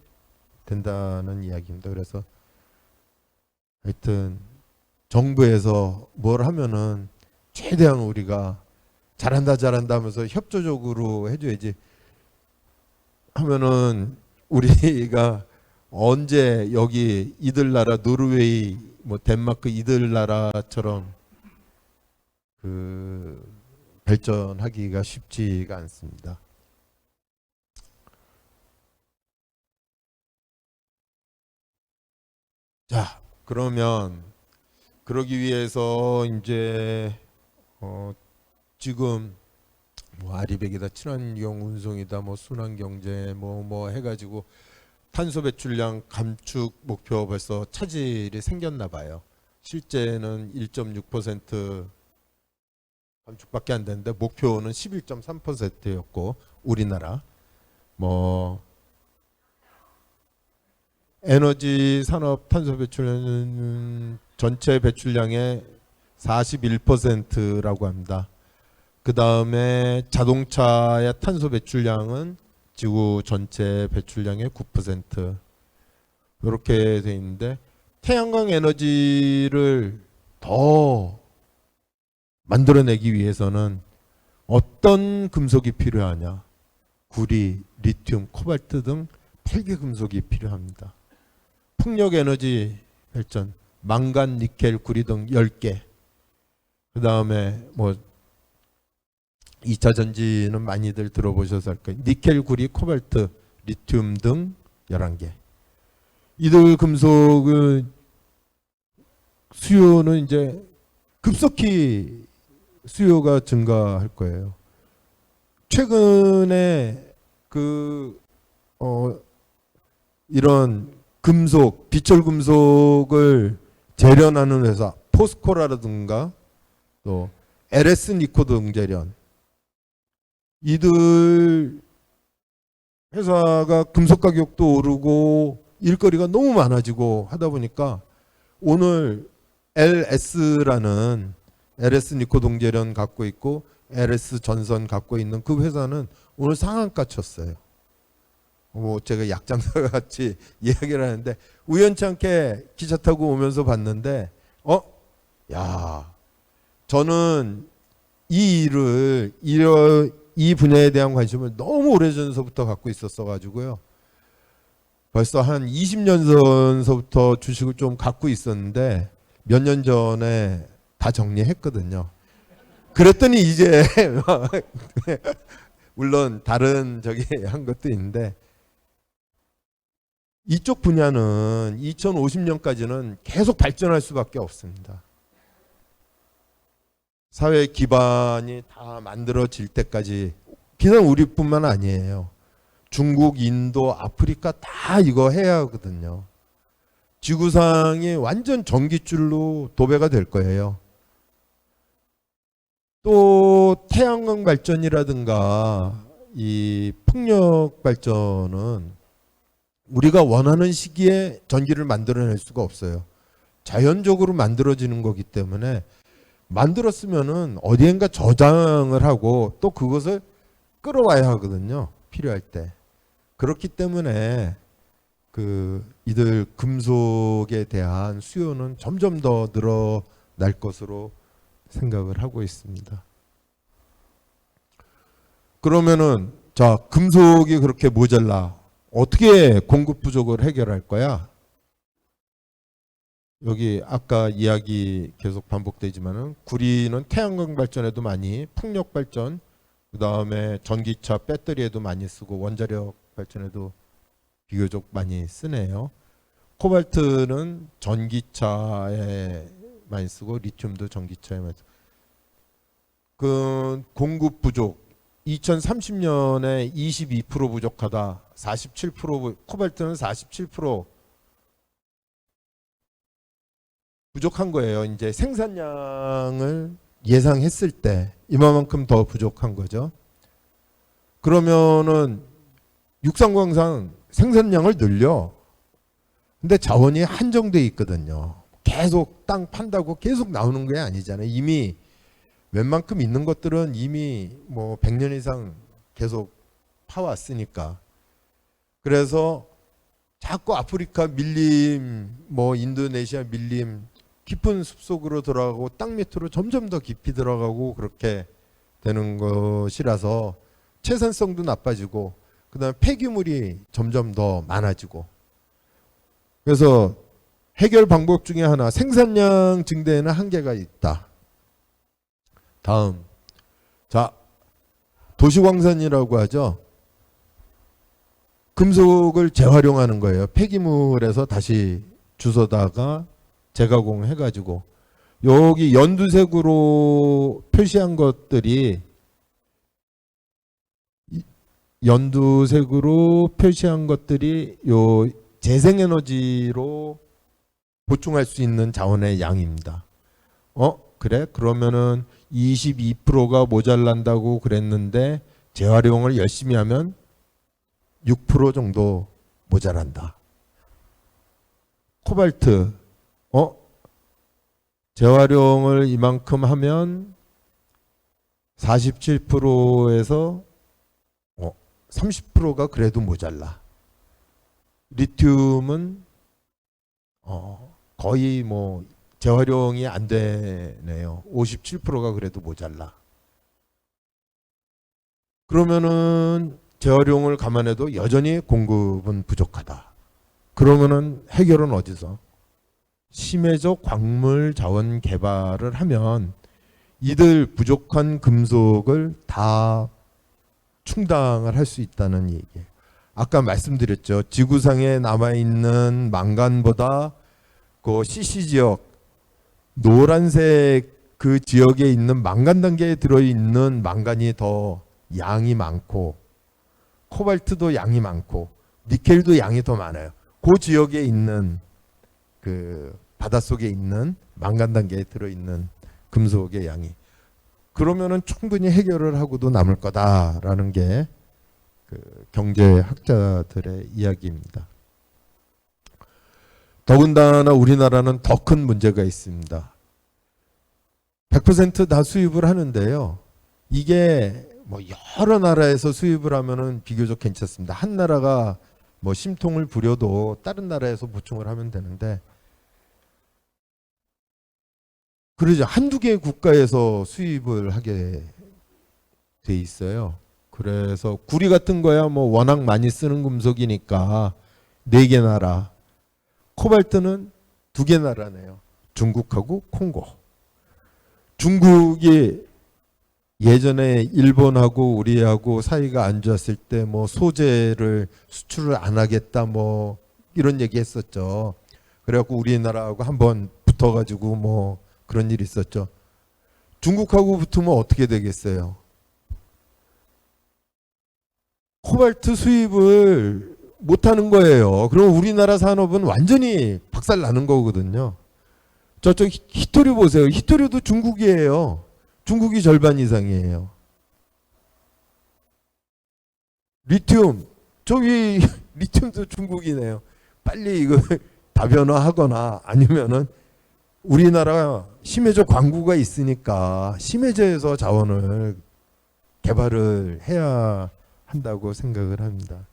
된다는 이야기입니다. 그래서 하여튼 정부에서 뭘 하면은 최대한 우리가 잘한다 하면서 협조적으로 해줘야지, 하면은 우리가 언제 여기 이들 나라 노르웨이 뭐 덴마크 이들 나라처럼 그 발전하기가 쉽지가 않습니다. 자, 그러면 그러기 위해서 이제 지금 뭐 아리백이다, 친환경 운송이다, 뭐 순환경제 뭐 해가지고 탄소 배출량 감축 목표 벌써 차질이 생겼나 봐요. 실제는 1.6% 감축밖에 안 되는데 목표는 11.3%였고 우리나라 뭐 에너지 산업 탄소 배출량은 전체 배출량의 41%라고 합니다. 그 다음에 자동차의 탄소 배출량은 지구 전체 배출량의 9% 이렇게 돼 있는데 태양광 에너지를 더 만들어내기 위해서는 어떤 금속이 필요하냐? 구리, 리튬, 코발트 등 8개 금속이 필요합니다. 풍력 에너지 발전, 망간, 니켈, 구리 등 10개. 그 다음에 뭐 2차 전지는 많이들 들어보셔서 할 거예요. 니켈, 구리, 코발트, 리튬 등 11개. 이들 금속은 수요는 이제 급속히 수요가 증가할 거예요. 최근에 이런 금속, 비철 금속을 재련하는 회사, 포스코라든가 또 LS 니코드 응재련, 이들 회사가 금속 가격도 오르고 일거리가 너무 많아지고 하다 보니까 오늘 LS라는 LS 니코드 응재련 갖고 있고 LS 전선 갖고 있는 그 회사는 오늘 상한가 쳤어요. 뭐 제가 약장사 같이 이야기를 하는데 우연치 않게 기차 타고 오면서 봤는데 저는 이 분야에 대한 관심을 너무 오래전서부터 갖고 있었어 가지고요. 벌써 한 20년 전서부터 주식을 좀 갖고 있었는데 몇 년 전에 다 정리했거든요. 그랬더니 이제 물론 다른 한 것도 있는데 이쪽 분야는 2050년까지는 계속 발전할 수밖에 없습니다. 사회 기반이 다 만들어질 때까지 그냥 우리뿐만 아니에요. 중국, 인도, 아프리카 다 이거 해야 하거든요. 지구상이 완전 전기줄로 도배가 될 거예요. 또 태양광 발전이라든가 이 풍력 발전은 우리가 원하는 시기에 전기를 만들어낼 수가 없어요. 자연적으로 만들어지는 거기 때문에 만들었으면은 어디엔가 저장을 하고 또 그것을 끌어와야 하거든요. 필요할 때. 그렇기 때문에 이들 금속에 대한 수요는 점점 더 늘어날 것으로 생각을 하고 있습니다. 그러면은 자, 금속이 그렇게 모자라. 어떻게 공급 부족을 해결할 거야? 여기 아까 이야기 계속 반복되지만은 구리는 태양광 발전에도 많이, 풍력 발전, 그 다음에 전기차 배터리에도 많이 쓰고 원자력 발전에도 비교적 많이 쓰네요. 코발트는 전기차에 많이 쓰고 리튬도 전기차에 많이 쓰고. 그 공급 부족 2030년에 22% 부족하다. 47% 코발트는 47% 부족한 거예요. 이제 생산량을 예상했을 때 이만큼 더 부족한 거죠. 그러면은 육상광산 생산량을 늘려. 근데 자원이 한정돼 있거든요. 계속 땅 판다고 계속 나오는 게 아니잖아요. 이미 웬만큼 있는 것들은 이미 뭐 100년 이상 계속 파왔으니까. 그래서 자꾸 아프리카 밀림, 뭐 인도네시아 밀림, 깊은 숲속으로 들어가고 땅 밑으로 점점 더 깊이 들어가고 그렇게 되는 것이라서 채산성도 나빠지고 그다음에 폐기물이 점점 더 많아지고 그래서 해결 방법 중에 하나, 생산량 증대에는 한계가 있다. 다음, 자, 도시광산이라고 하죠. 금속을 재활용하는 거예요. 폐기물에서 다시 주워다가 재가공해가지고, 여기 연두색으로 표시한 것들이 요 재생에너지로 보충할 수 있는 자원의 양입니다. 그래? 그러면은 22%가 모자란다고 그랬는데 재활용을 열심히 하면 6% 정도 모자란다. 코발트, 재활용을 이만큼 하면 47%에서 30%가 그래도 모자라. 리튬은 거의 뭐 재활용이 안 되네요. 57%가 그래도 모자라. 그러면은 재활용을 감안해도 여전히 공급은 부족하다. 그러면은 해결은 어디서? 심해적 광물 자원 개발을 하면 이들 부족한 금속을 다 충당을 할 수 있다는 얘기예요. 아까 말씀드렸죠. 지구상에 남아있는 망간보다 그 CC 지역, 노란색 그 지역에 있는 망간 단계에 들어있는 망간이 더 양이 많고, 코발트도 양이 많고, 니켈도 양이 더 많아요. 그 지역에 있는 그 바닷속에 있는 망간 단계에 들어있는 금속의 양이. 그러면은 충분히 해결을 하고도 남을 거다라는 게 그 경제학자들의 이야기입니다. 더군다나 우리나라는 더 큰 문제가 있습니다. 100% 다 수입을 하는데요. 이게 뭐 여러 나라에서 수입을 하면은 비교적 괜찮습니다. 한 나라가 뭐 심통을 부려도 다른 나라에서 보충을 하면 되는데, 그러죠. 한두 개의 국가에서 수입을 하게 돼 있어요. 그래서 구리 같은 거야 뭐 워낙 많이 쓰는 금속이니까 4개 나라. 코발트는 2개 나라네요. 중국하고 콩고. 중국이 예전에 일본하고 우리하고 사이가 안 좋았을 때 뭐 소재를 수출을 안 하겠다 뭐 이런 얘기 했었죠. 그래갖고 우리나라하고 한번 붙어가지고 뭐 그런 일이 있었죠. 중국하고 붙으면 어떻게 되겠어요? 코발트 수입을 못하는 거예요. 그럼 우리나라 산업은 완전히 박살 나는 거거든요. 저쪽 히토류 보세요. 히토류도 중국이에요. 중국이 절반 이상이에요. 리튬, 저기 리튬도 중국이네요. 빨리 이거 다변화하거나 아니면은 우리나라 심해저 광구가 있으니까 심해저에서 자원을 개발을 해야 한다고 생각을 합니다.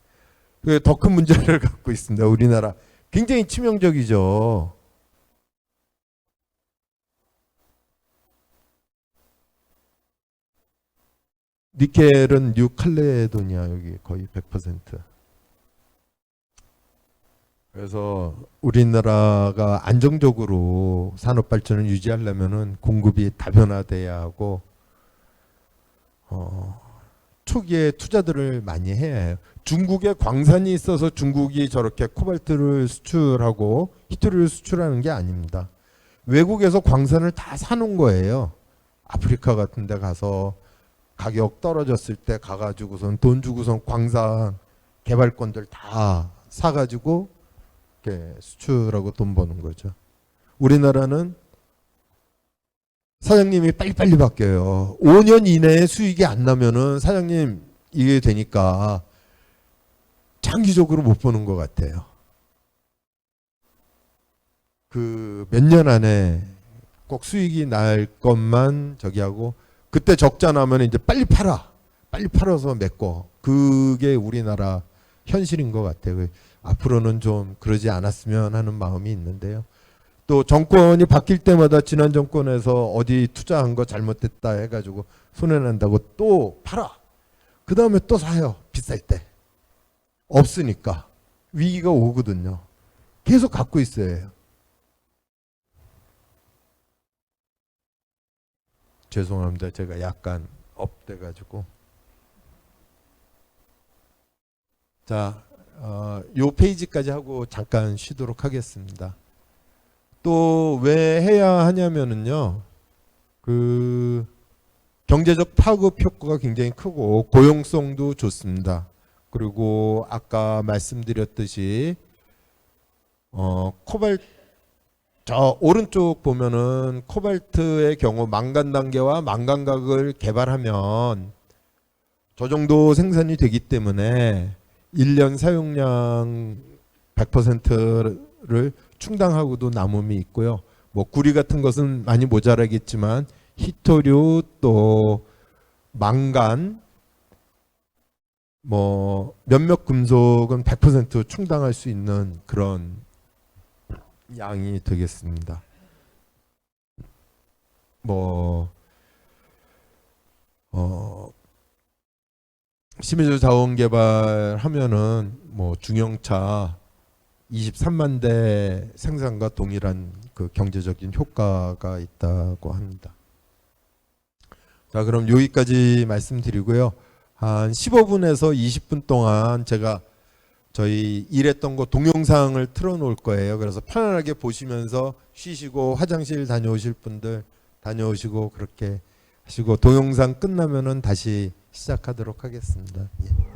더 큰 문제를 갖고 있습니다. 우리나라 굉장히 치명적이죠. 니켈은 뉴칼레도니아 여기 거의 100%. 그래서 우리나라가 안정적으로 산업 발전을 유지하려면은 공급이 다변화돼야 하고 초기에 투자들을 많이 해야 해요. 중국에 광산이 있어서 중국이 저렇게 코발트를 수출하고 히토리를 수출하는 게 아닙니다. 외국에서 광산을 다 사놓은 거예요. 아프리카 같은 데 가서 가격 떨어졌을 때 가가지고선 돈 주고선 광산 개발권들 다 사가지고 이렇게 수출하고 돈 버는 거죠. 우리나라는 사장님이 빨리빨리 바뀌어요. 5년 이내에 수익이 안 나면은 사장님 이게 되니까 장기적으로 못 보는 것 같아요. 그 몇 년 안에 꼭 수익이 날 것만 저기 하고, 그때 적자 나면 이제 빨리 팔아. 빨리 팔아서 메꿔. 그게 우리나라 현실인 것 같아요. 앞으로는 좀 그러지 않았으면 하는 마음이 있는데요. 또 정권이 바뀔 때마다 지난 정권에서 어디 투자한 거 잘못됐다 해가지고 손해난다고 또 팔아. 그 다음에 또 사요. 비쌀 때. 없으니까. 위기가 오거든요. 계속 갖고 있어야 해요. 죄송합니다. 제가 약간 업돼가지고. 자, 요 페이지까지 하고 잠깐 쉬도록 하겠습니다. 또 왜 해야 하냐면은요, 그 경제적 파급 효과가 굉장히 크고 고용성도 좋습니다. 그리고 아까 말씀드렸듯이 코발트, 저 오른쪽 보면은 코발트의 경우 망간 단계와 망간각을 개발하면 저 정도 생산이 되기 때문에 1년 사용량 100%를 충당하고도 남음이 있고요. 뭐 구리 같은 것은 많이 모자라겠지만 히토류 또 망간 뭐 몇몇 금속은 100% 충당할 수 있는 그런 양이 되겠습니다. 심해조 자원 개발하면은 뭐 중형차 23만 대 생산과 동일한 그 경제적인 효과가 있다고 합니다. 자, 그럼 여기까지 말씀드리고요. 한 15분에서 20분 동안 제가 저희 일했던 거 동영상을 틀어놓을 거예요. 그래서 편안하게 보시면서 쉬시고 화장실 다녀오실 분들 다녀오시고 그렇게 하시고 동영상 끝나면은 다시 시작하도록 하겠습니다. 예.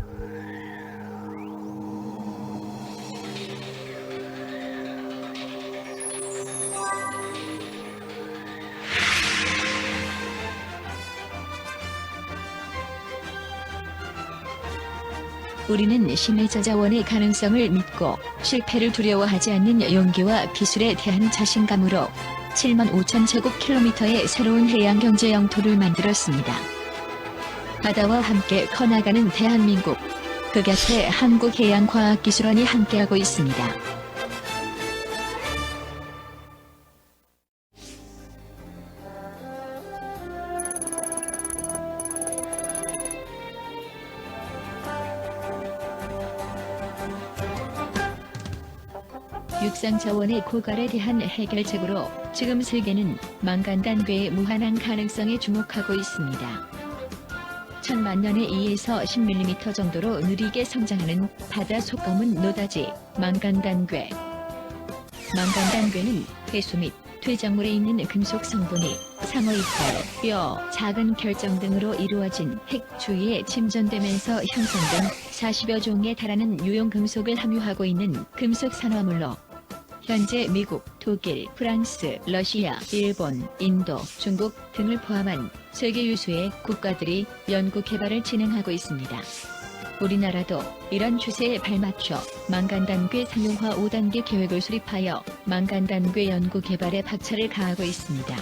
우리는 심해저 자원의 가능성을 믿고 실패를 두려워하지 않는 용기와 기술에 대한 자신감으로 7만 5천 제곱킬로미터의 새로운 해양 경제 영토를 만들었습니다. 바다와 함께 커나가는 대한민국, 그 곁에 한국해양과학기술원이 함께하고 있습니다. 육상 자원의 고갈에 대한 해결책으로 지금 세계는 망간 단괴의 무한한 가능성에 주목하고 있습니다. 1000만 년에 2에서 10mm 정도로 느리게 성장하는 바다 속검은 노다지, 망간 단괴. 망간 단괴는 해수 및 퇴적물에 있는 금속 성분이 상어 이빨, 뼈, 작은 결정 등으로 이루어진 핵 주위에 침전되면서 형성된 40여 종에 달하는 유용 금속을 함유하고 있는 금속 산화물로 현재 미국, 독일, 프랑스, 러시아, 일본, 인도, 중국 등을 포함한 세계 유수의 국가들이 연구 개발을 진행하고 있습니다. 우리나라도 이런 추세에 발맞춰 망간단괴 상용화 5단계 계획을 수립하여 망간단괴 연구 개발에 박차를 가하고 있습니다.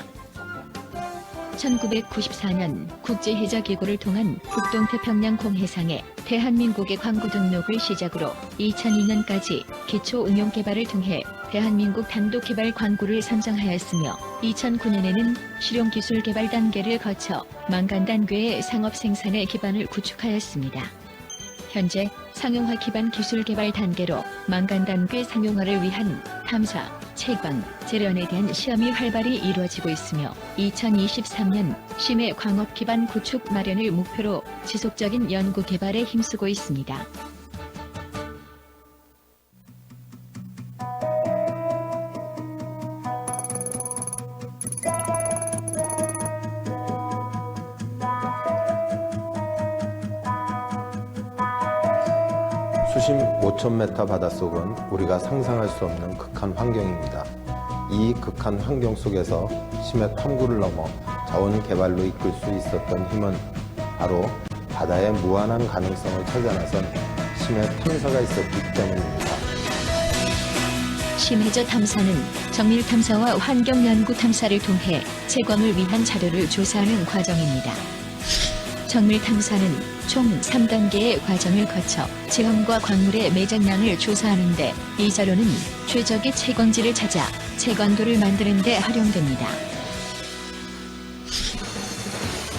1994년 국제해저기구를 통한 북동태평양 공해상에 대한민국의 광구 등록을 시작으로 2002년까지 기초응용개발을 통해 대한민국 단독개발 광구를 선정하였으며 2009년에는 실용기술 개발 단계를 거쳐 망간단괴의 상업 생산의 기반을 구축하였습니다. 현재 상용화 기반 기술 개발 단계로 망간단괴 상용화를 위한 탐사, 채광, 재련에 대한 시험이 활발히 이루어지고 있으며 2023년 심해 광업 기반 구축 마련을 목표로 지속적인 연구 개발에 힘쓰고 있습니다. 수심 5,000m 바닷속은 우리가 상상할 수 없는 극한 환경입니다. 이 극한 환경 속에서 심해 탐구를 넘어 자원 개발로 이끌 수 있었던 힘은 바로 바다의 무한한 가능성을 찾아 나선 심해 탐사가 있었기 때문입니다. 심해저 탐사는 정밀 탐사와 환경 연구 탐사를 통해 채광을 위한 자료를 조사하는 과정입니다. 정밀 탐사는 총 3단계의 과정을 거쳐 체험과 광물의 매장량을 조사하는데 이 자료는 최적의 채광지를 찾아 채광도를 만드는 데 활용됩니다.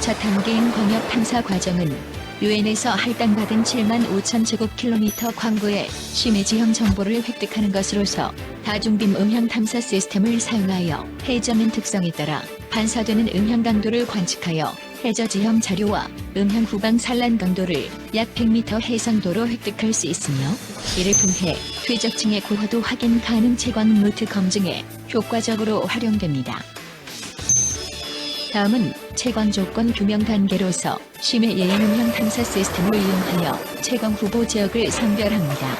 첫 단계인 광역 탐사 과정은 유엔에서 할당받은 7만 5천 제곱킬로미터 광고의 심해지형 정보를 획득하는 것으로서 다중빔 음향 탐사 시스템을 사용하여 해저면 특성에 따라 반사되는 음향 강도를 관측하여 해저지형 자료와 음향 후방 산란 강도를 약 100m 해상도로 획득할 수 있으며 이를 통해 퇴적층의 고화도 확인 가능 채광 루트 검증에 효과적으로 활용됩니다. 다음은 채광 조건 규명 단계로서 심해 예행 음향 탐사 시스템을 이용하여 채광 후보 지역을 선별합니다.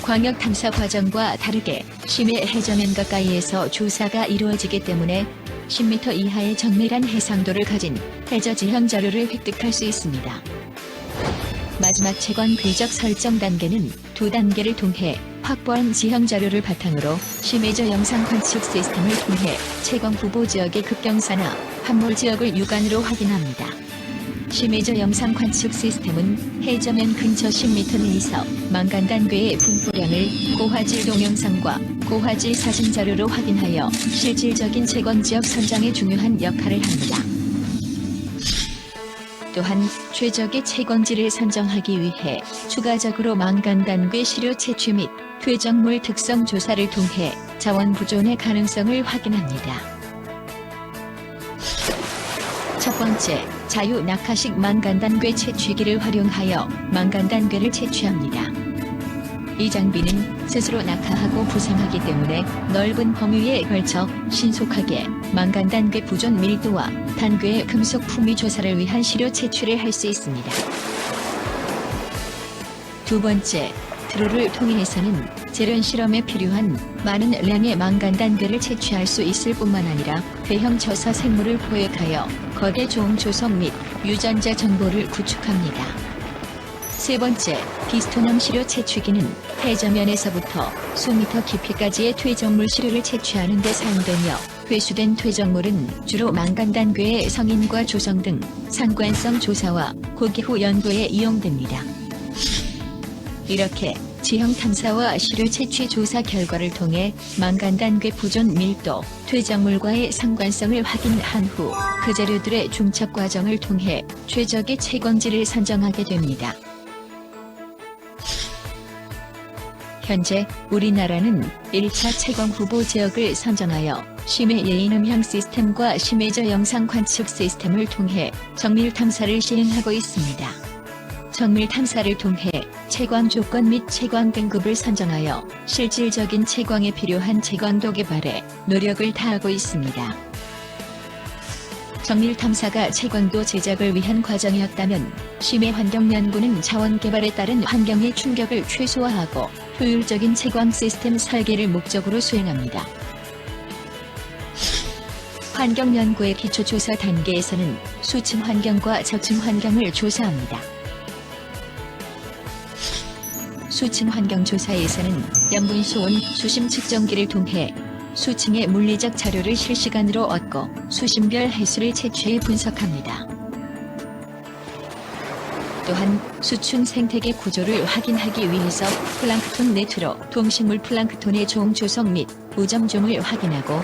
광역 탐사 과정과 다르게 심해 해저면 가까이에서 조사가 이루어지기 때문에 10m 이하의 정밀한 해상도를 가진 해저 지형 자료를 획득할 수 있습니다. 마지막 채광 궤적 설정 단계는 두 단계를 통해 확보한 지형 자료를 바탕으로 심해저 영상 관측 시스템을 통해 채광 후보 지역의 급경사나 함몰 지역을 육안으로 확인합니다. 심해저 영상 관측 시스템은 해저면 근처 10m 내에서 망간단괴의 분포량을 고화질 동영상과 고화질 사진 자료로 확인하여 실질적인 채광 지역 선정에 중요한 역할을 합니다. 또한 최적의 채광지를 선정하기 위해 추가적으로 망간단괴 시료 채취 및 퇴적물 특성 조사를 통해 자원 보존의 가능성을 확인합니다. 첫 번째, 자유 낙하식 망간단괴 채취기를 활용하여 망간단괴를 채취합니다. 이 장비는 스스로 낙하하고 부상하기 때문에 넓은 범위에 걸쳐 신속하게 망간단괴 보존 밀도와 단괴의 금속 품위 조사를 위한 시료 채취를 할 수 있습니다. 두 번째, 드론을 통해서는 재련 실험에 필요한 많은 량의 망간단괴를 채취할 수 있을 뿐만 아니라 대형 저서 생물을 포획하여 거대 종 조성 및 유전자 정보를 구축합니다. 세 번째, 피스톤형 시료 채취기는 해저면에서부터 수미터 깊이까지의 퇴적물 시료를 채취하는 데 사용되며 회수된 퇴적물은 주로 망간단괴의 성인과 조성 등 상관성 조사와 고기 후 연구에 이용됩니다. 이렇게 지형 탐사와 시료 채취 조사 결과를 통해 망간단괴 보존 밀도, 퇴적물과의 상관성을 확인한 후 그 자료들의 중첩 과정을 통해 최적의 채광지를 선정하게 됩니다. 현재 우리나라는 1차 채광 후보 지역을 선정하여 심해 예인 음향 시스템과 심해저 영상 관측 시스템을 통해 정밀 탐사를 시행하고 있습니다. 정밀 탐사를 통해 채광 조건 및 채광 등급을 선정하여 실질적인 채광에 필요한 채광도 개발에 노력을 다하고 있습니다. 정밀 탐사가 채광도 제작을 위한 과정이었다면 심해 환경 연구는 자원 개발에 따른 환경의 충격을 최소화하고 효율적인 채광 시스템 설계를 목적으로 수행합니다. 환경 연구의 기초 조사 단계에서는 수층 환경과 저층 환경을 조사합니다. 수층 환경 조사에서는 염분 수온 수심 측정기를 통해 수층의 물리적 자료를 실시간으로 얻고 수심별 해수를 채취해 분석합니다. 또한 수층 생태계 구조를 확인하기 위해서 플랑크톤 네트로 동식물 플랑크톤의 종 조성 및 우점종을 확인하고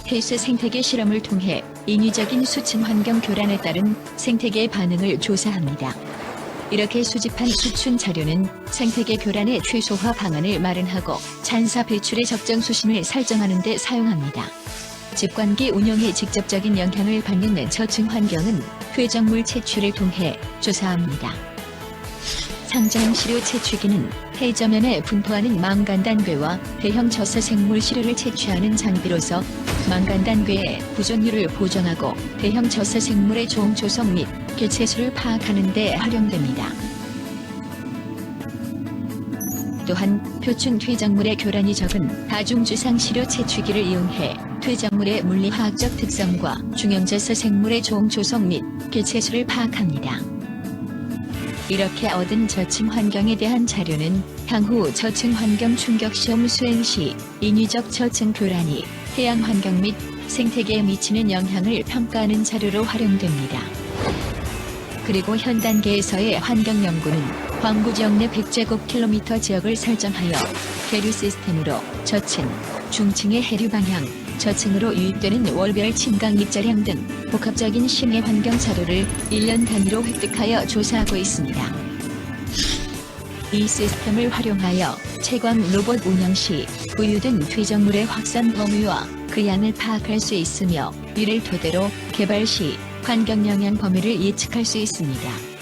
해수 생태계 실험을 통해 인위적인 수층 환경 교란에 따른 생태계 반응을 조사합니다. 이렇게 수집한 수층 자료는 생태계 교란의 최소화 방안을 마련하고 잔사 배출의 적정 수심을 설정하는 데 사용합니다. 집관기 운영에 직접적인 영향을 받는 저층 환경은 퇴적물 채취를 통해 조사합니다. 상장 시료 채취기는 해저면에 분포하는 망간단괴와 대형 저서 생물 시료를 채취하는 장비로서 망간단괴의 보존율을 보정하고 대형 저서 생물의 종 조성 및 개체수를 파악하는 데 활용됩니다. 또한 표층 퇴적물의 교란이 적은 다중주상 시료 채취기를 이용해 퇴적물의 물리화학적 특성과 중형저서 생물의 종 조성 및 개체수를 파악합니다. 이렇게 얻은 저층 환경에 대한 자료는 향후 저층 환경 충격 시험 수행 시 인위적 저층 교란이 해양 환경 및 생태계에 미치는 영향을 평가하는 자료로 활용됩니다. 그리고 현 단계에서의 환경 연구는 광구 지역 내 100제곱킬로미터 지역을 설정하여 계류 시스템으로 저층, 중층의 해류 방향, 저층으로 유입되는 월별 침강 입자량 등 복합적인 심해 환경 자료를 1년 단위로 획득하여 조사하고 있습니다. 이 시스템을 활용하여 채광 로봇 운영 시 부유된 퇴적물의 확산 범위와 그 양을 파악할 수 있으며 이를 토대로 개발 시 환경 영향 범위를 예측할 수 있습니다.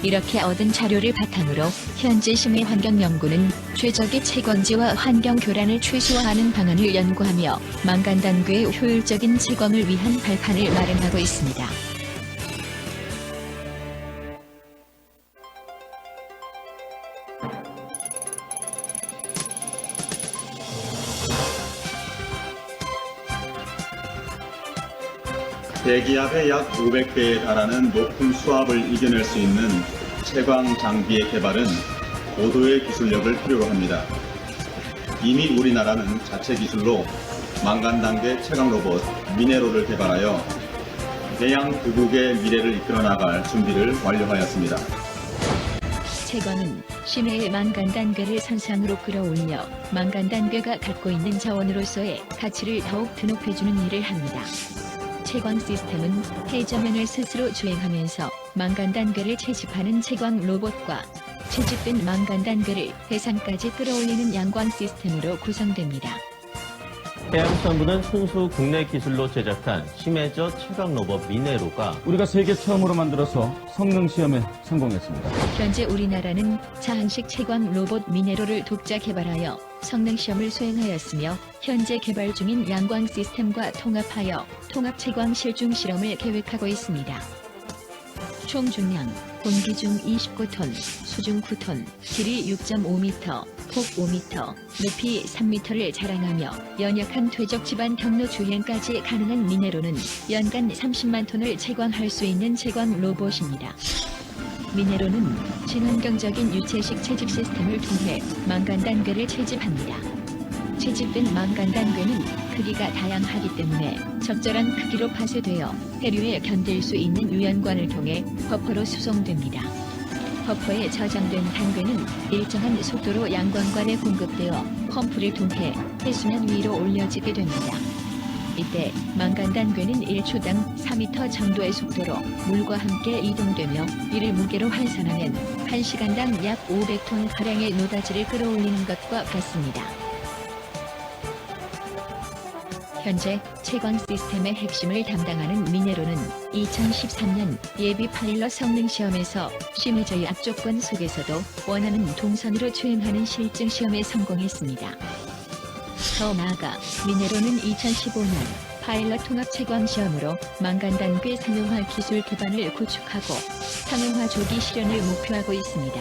이렇게 얻은 자료를 바탕으로 현재 심해환경연구는 최적의 채광지와 환경 교란을 최소화하는 방안을 연구하며 망간단괴의 효율적인 채광을 위한 발판을 마련하고 있습니다. 대기압의 약 500배에 달하는 높은 수압을 이겨낼 수 있는 채광 장비의 개발은 고도의 기술력을 필요로 합니다. 이미 우리나라는 자체 기술로 망간 단계 채광 로봇 미네로를 개발하여 대양 두국의 미래를 이끌어 나갈 준비를 완료하였습니다. 채광은 심해의 망간단괴를 선상으로 끌어올려 망간단괴가 갖고 있는 자원으로서의 가치를 더욱 드높여주는 일을 합니다. 채광 시스템은 해저면을 스스로 주행하면서 망간단괴를 채집하는 채광 로봇과 채집된 망간단괴를 해상까지 끌어올리는 양광 시스템으로 구성됩니다. 해양수산부는 순수 국내 기술로 제작한 심해저 채광 로봇 미네로가 우리가 세계 처음으로 만들어서 성능 시험에 성공했습니다. 현재 우리나라는 자항식 채광 로봇 미네로를 독자 개발하여 성능 시험을 수행하였으며 현재 개발 중인 양광 시스템과 통합하여 통합 채광 실중 실험을 계획하고 있습니다. 총 중량 공기중 29톤, 수중 9톤, 길이 6.5m, 폭 5m, 높이 3m를 자랑하며 연약한 퇴적 지반 경로 주행까지 가능한 미네로는 연간 30만 톤을 채광할 수 있는 채광 로봇입니다. 미네로는 친환경적인 유체식 채집 시스템을 통해 망간단괴를 채집합니다. 채집된 망간단괴는 크기가 다양하기 때문에 적절한 크기로 파쇄되어 해류에 견딜 수 있는 유연관을 통해 허퍼로 수송됩니다. 허퍼에 저장된 단괴는 일정한 속도로 양광관에 공급되어 펌프를 통해 해수면 위로 올려지게 됩니다. 이때 망간단괴는 1초당 4m 정도의 속도로 물과 함께 이동되며 이를 무게로 환산하면 1시간당 약 500톤 가량의 노다지를 끌어올리는 것과 같습니다. 현재 채광 시스템의 핵심을 담당하는 미네로는 2013년 예비 파일럿 성능 시험에서 심해저의 악조건 속에서도 원하는 동선으로 주행하는 실증 시험에 성공했습니다. 더 나아가 미네로는 2015년 파일럿 통합 채광 시험으로 망간단괴 상용화 기술 기반을 구축하고 상용화 조기 실현을 목표하고 있습니다.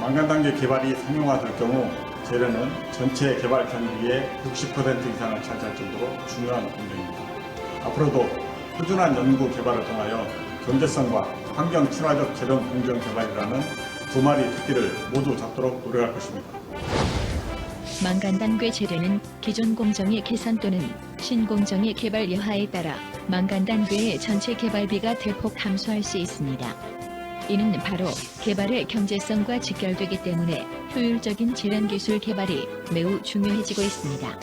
망간 단계 개발이 상용화될 경우 재료는 전체 개발 경비의 60% 이상을 차지할 정도로 중요한 공정입니다. 앞으로도 꾸준한 연구 개발을 통하여 경제성과 환경 친화적 재련 공정 개발이라는 두 마리 토끼를 모두 잡도록 노력할 것입니다. 망간단괴 재료는 기존 공정의 개선 또는 신공정의 개발 여하에 따라 망간단괴의 전체 개발비가 대폭 감소할 수 있습니다. 이는 바로 개발의 경제성과 직결되기 때문에 효율적인 재련기술 개발이 매우 중요해지고 있습니다.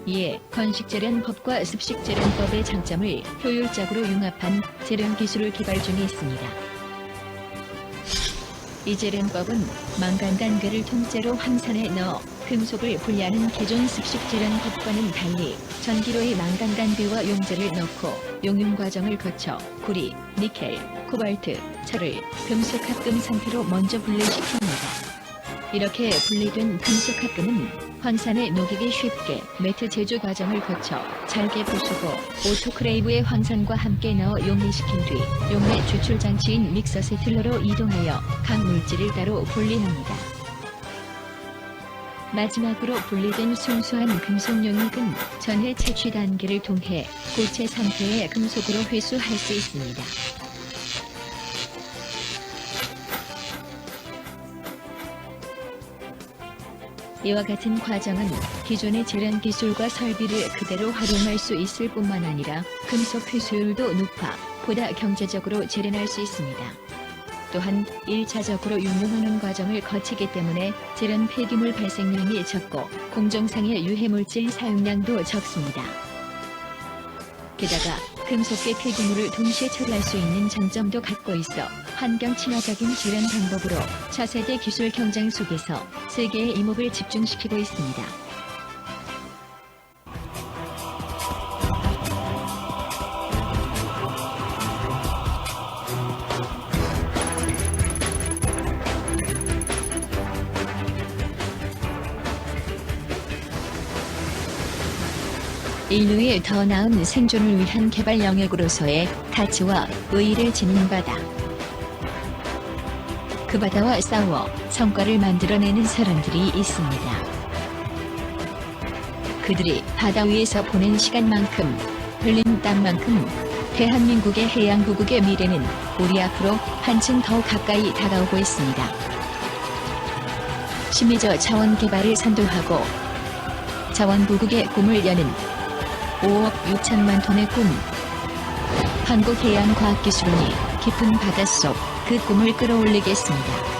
이에 건식재련법과 습식재련법의 장점을 효율적으로 융합한 재련기술을 개발 중에 있습니다. 이 재련법은 망간단괴를 통째로 황산에 넣어 금속을 분리하는 기존 습식재련법과는 달리 전기로의 망간단괴와 용재를 넣고 용융 과정을 거쳐 구리, 니켈, 코발트, 철을 금속합금 상태로 먼저 분리시킵니다. 이렇게 분리된 금속합금은 황산에 녹이기 쉽게 매트 제조 과정을 거쳐 잘게 부수고 오토크레이브의 황산과 함께 넣어 용매시킨 뒤 용매 추출 장치인 믹서 세틀러로 이동하여 각 물질을 따로 분리합니다. 마지막으로 분리된 순수한 금속 용액은 전해 채취 단계를 통해 고체 상태의 금속으로 회수할 수 있습니다. 이와 같은 과정은 기존의 제련 기술과 설비를 그대로 활용할 수 있을 뿐만 아니라 금속 회수율도 높아 보다 경제적으로 제련할 수 있습니다. 또한 1차적으로 육룡하는 과정을 거치기 때문에 제련 폐기물 발생량이 적고 공정상의 유해물질 사용량도 적습니다. 게다가 금속계 폐기물을 동시에 처리할 수 있는 장점도 갖고 있어 환경 친화적인 제련 방법으로 차세대 기술 경쟁 속에서 세계의 이목을 집중시키고 있습니다. 인류의 더 나은 생존을 위한 개발 영역으로서의 가치와 의의를 지닌 바다. 그 바다와 싸워 성과를 만들어내는 사람들이 있습니다. 그들이 바다 위에서 보낸 시간만큼, 흘린 땀만큼 대한민국의 해양부국의 미래는 우리 앞으로 한층 더 가까이 다가오고 있습니다. 심해저 자원 개발을 선도하고 자원부국의 꿈을 여는 5억 6천만 톤의 꿈. 한국해양과학기술원이 깊은 바닷속 그 꿈을 끌어올리겠습니다.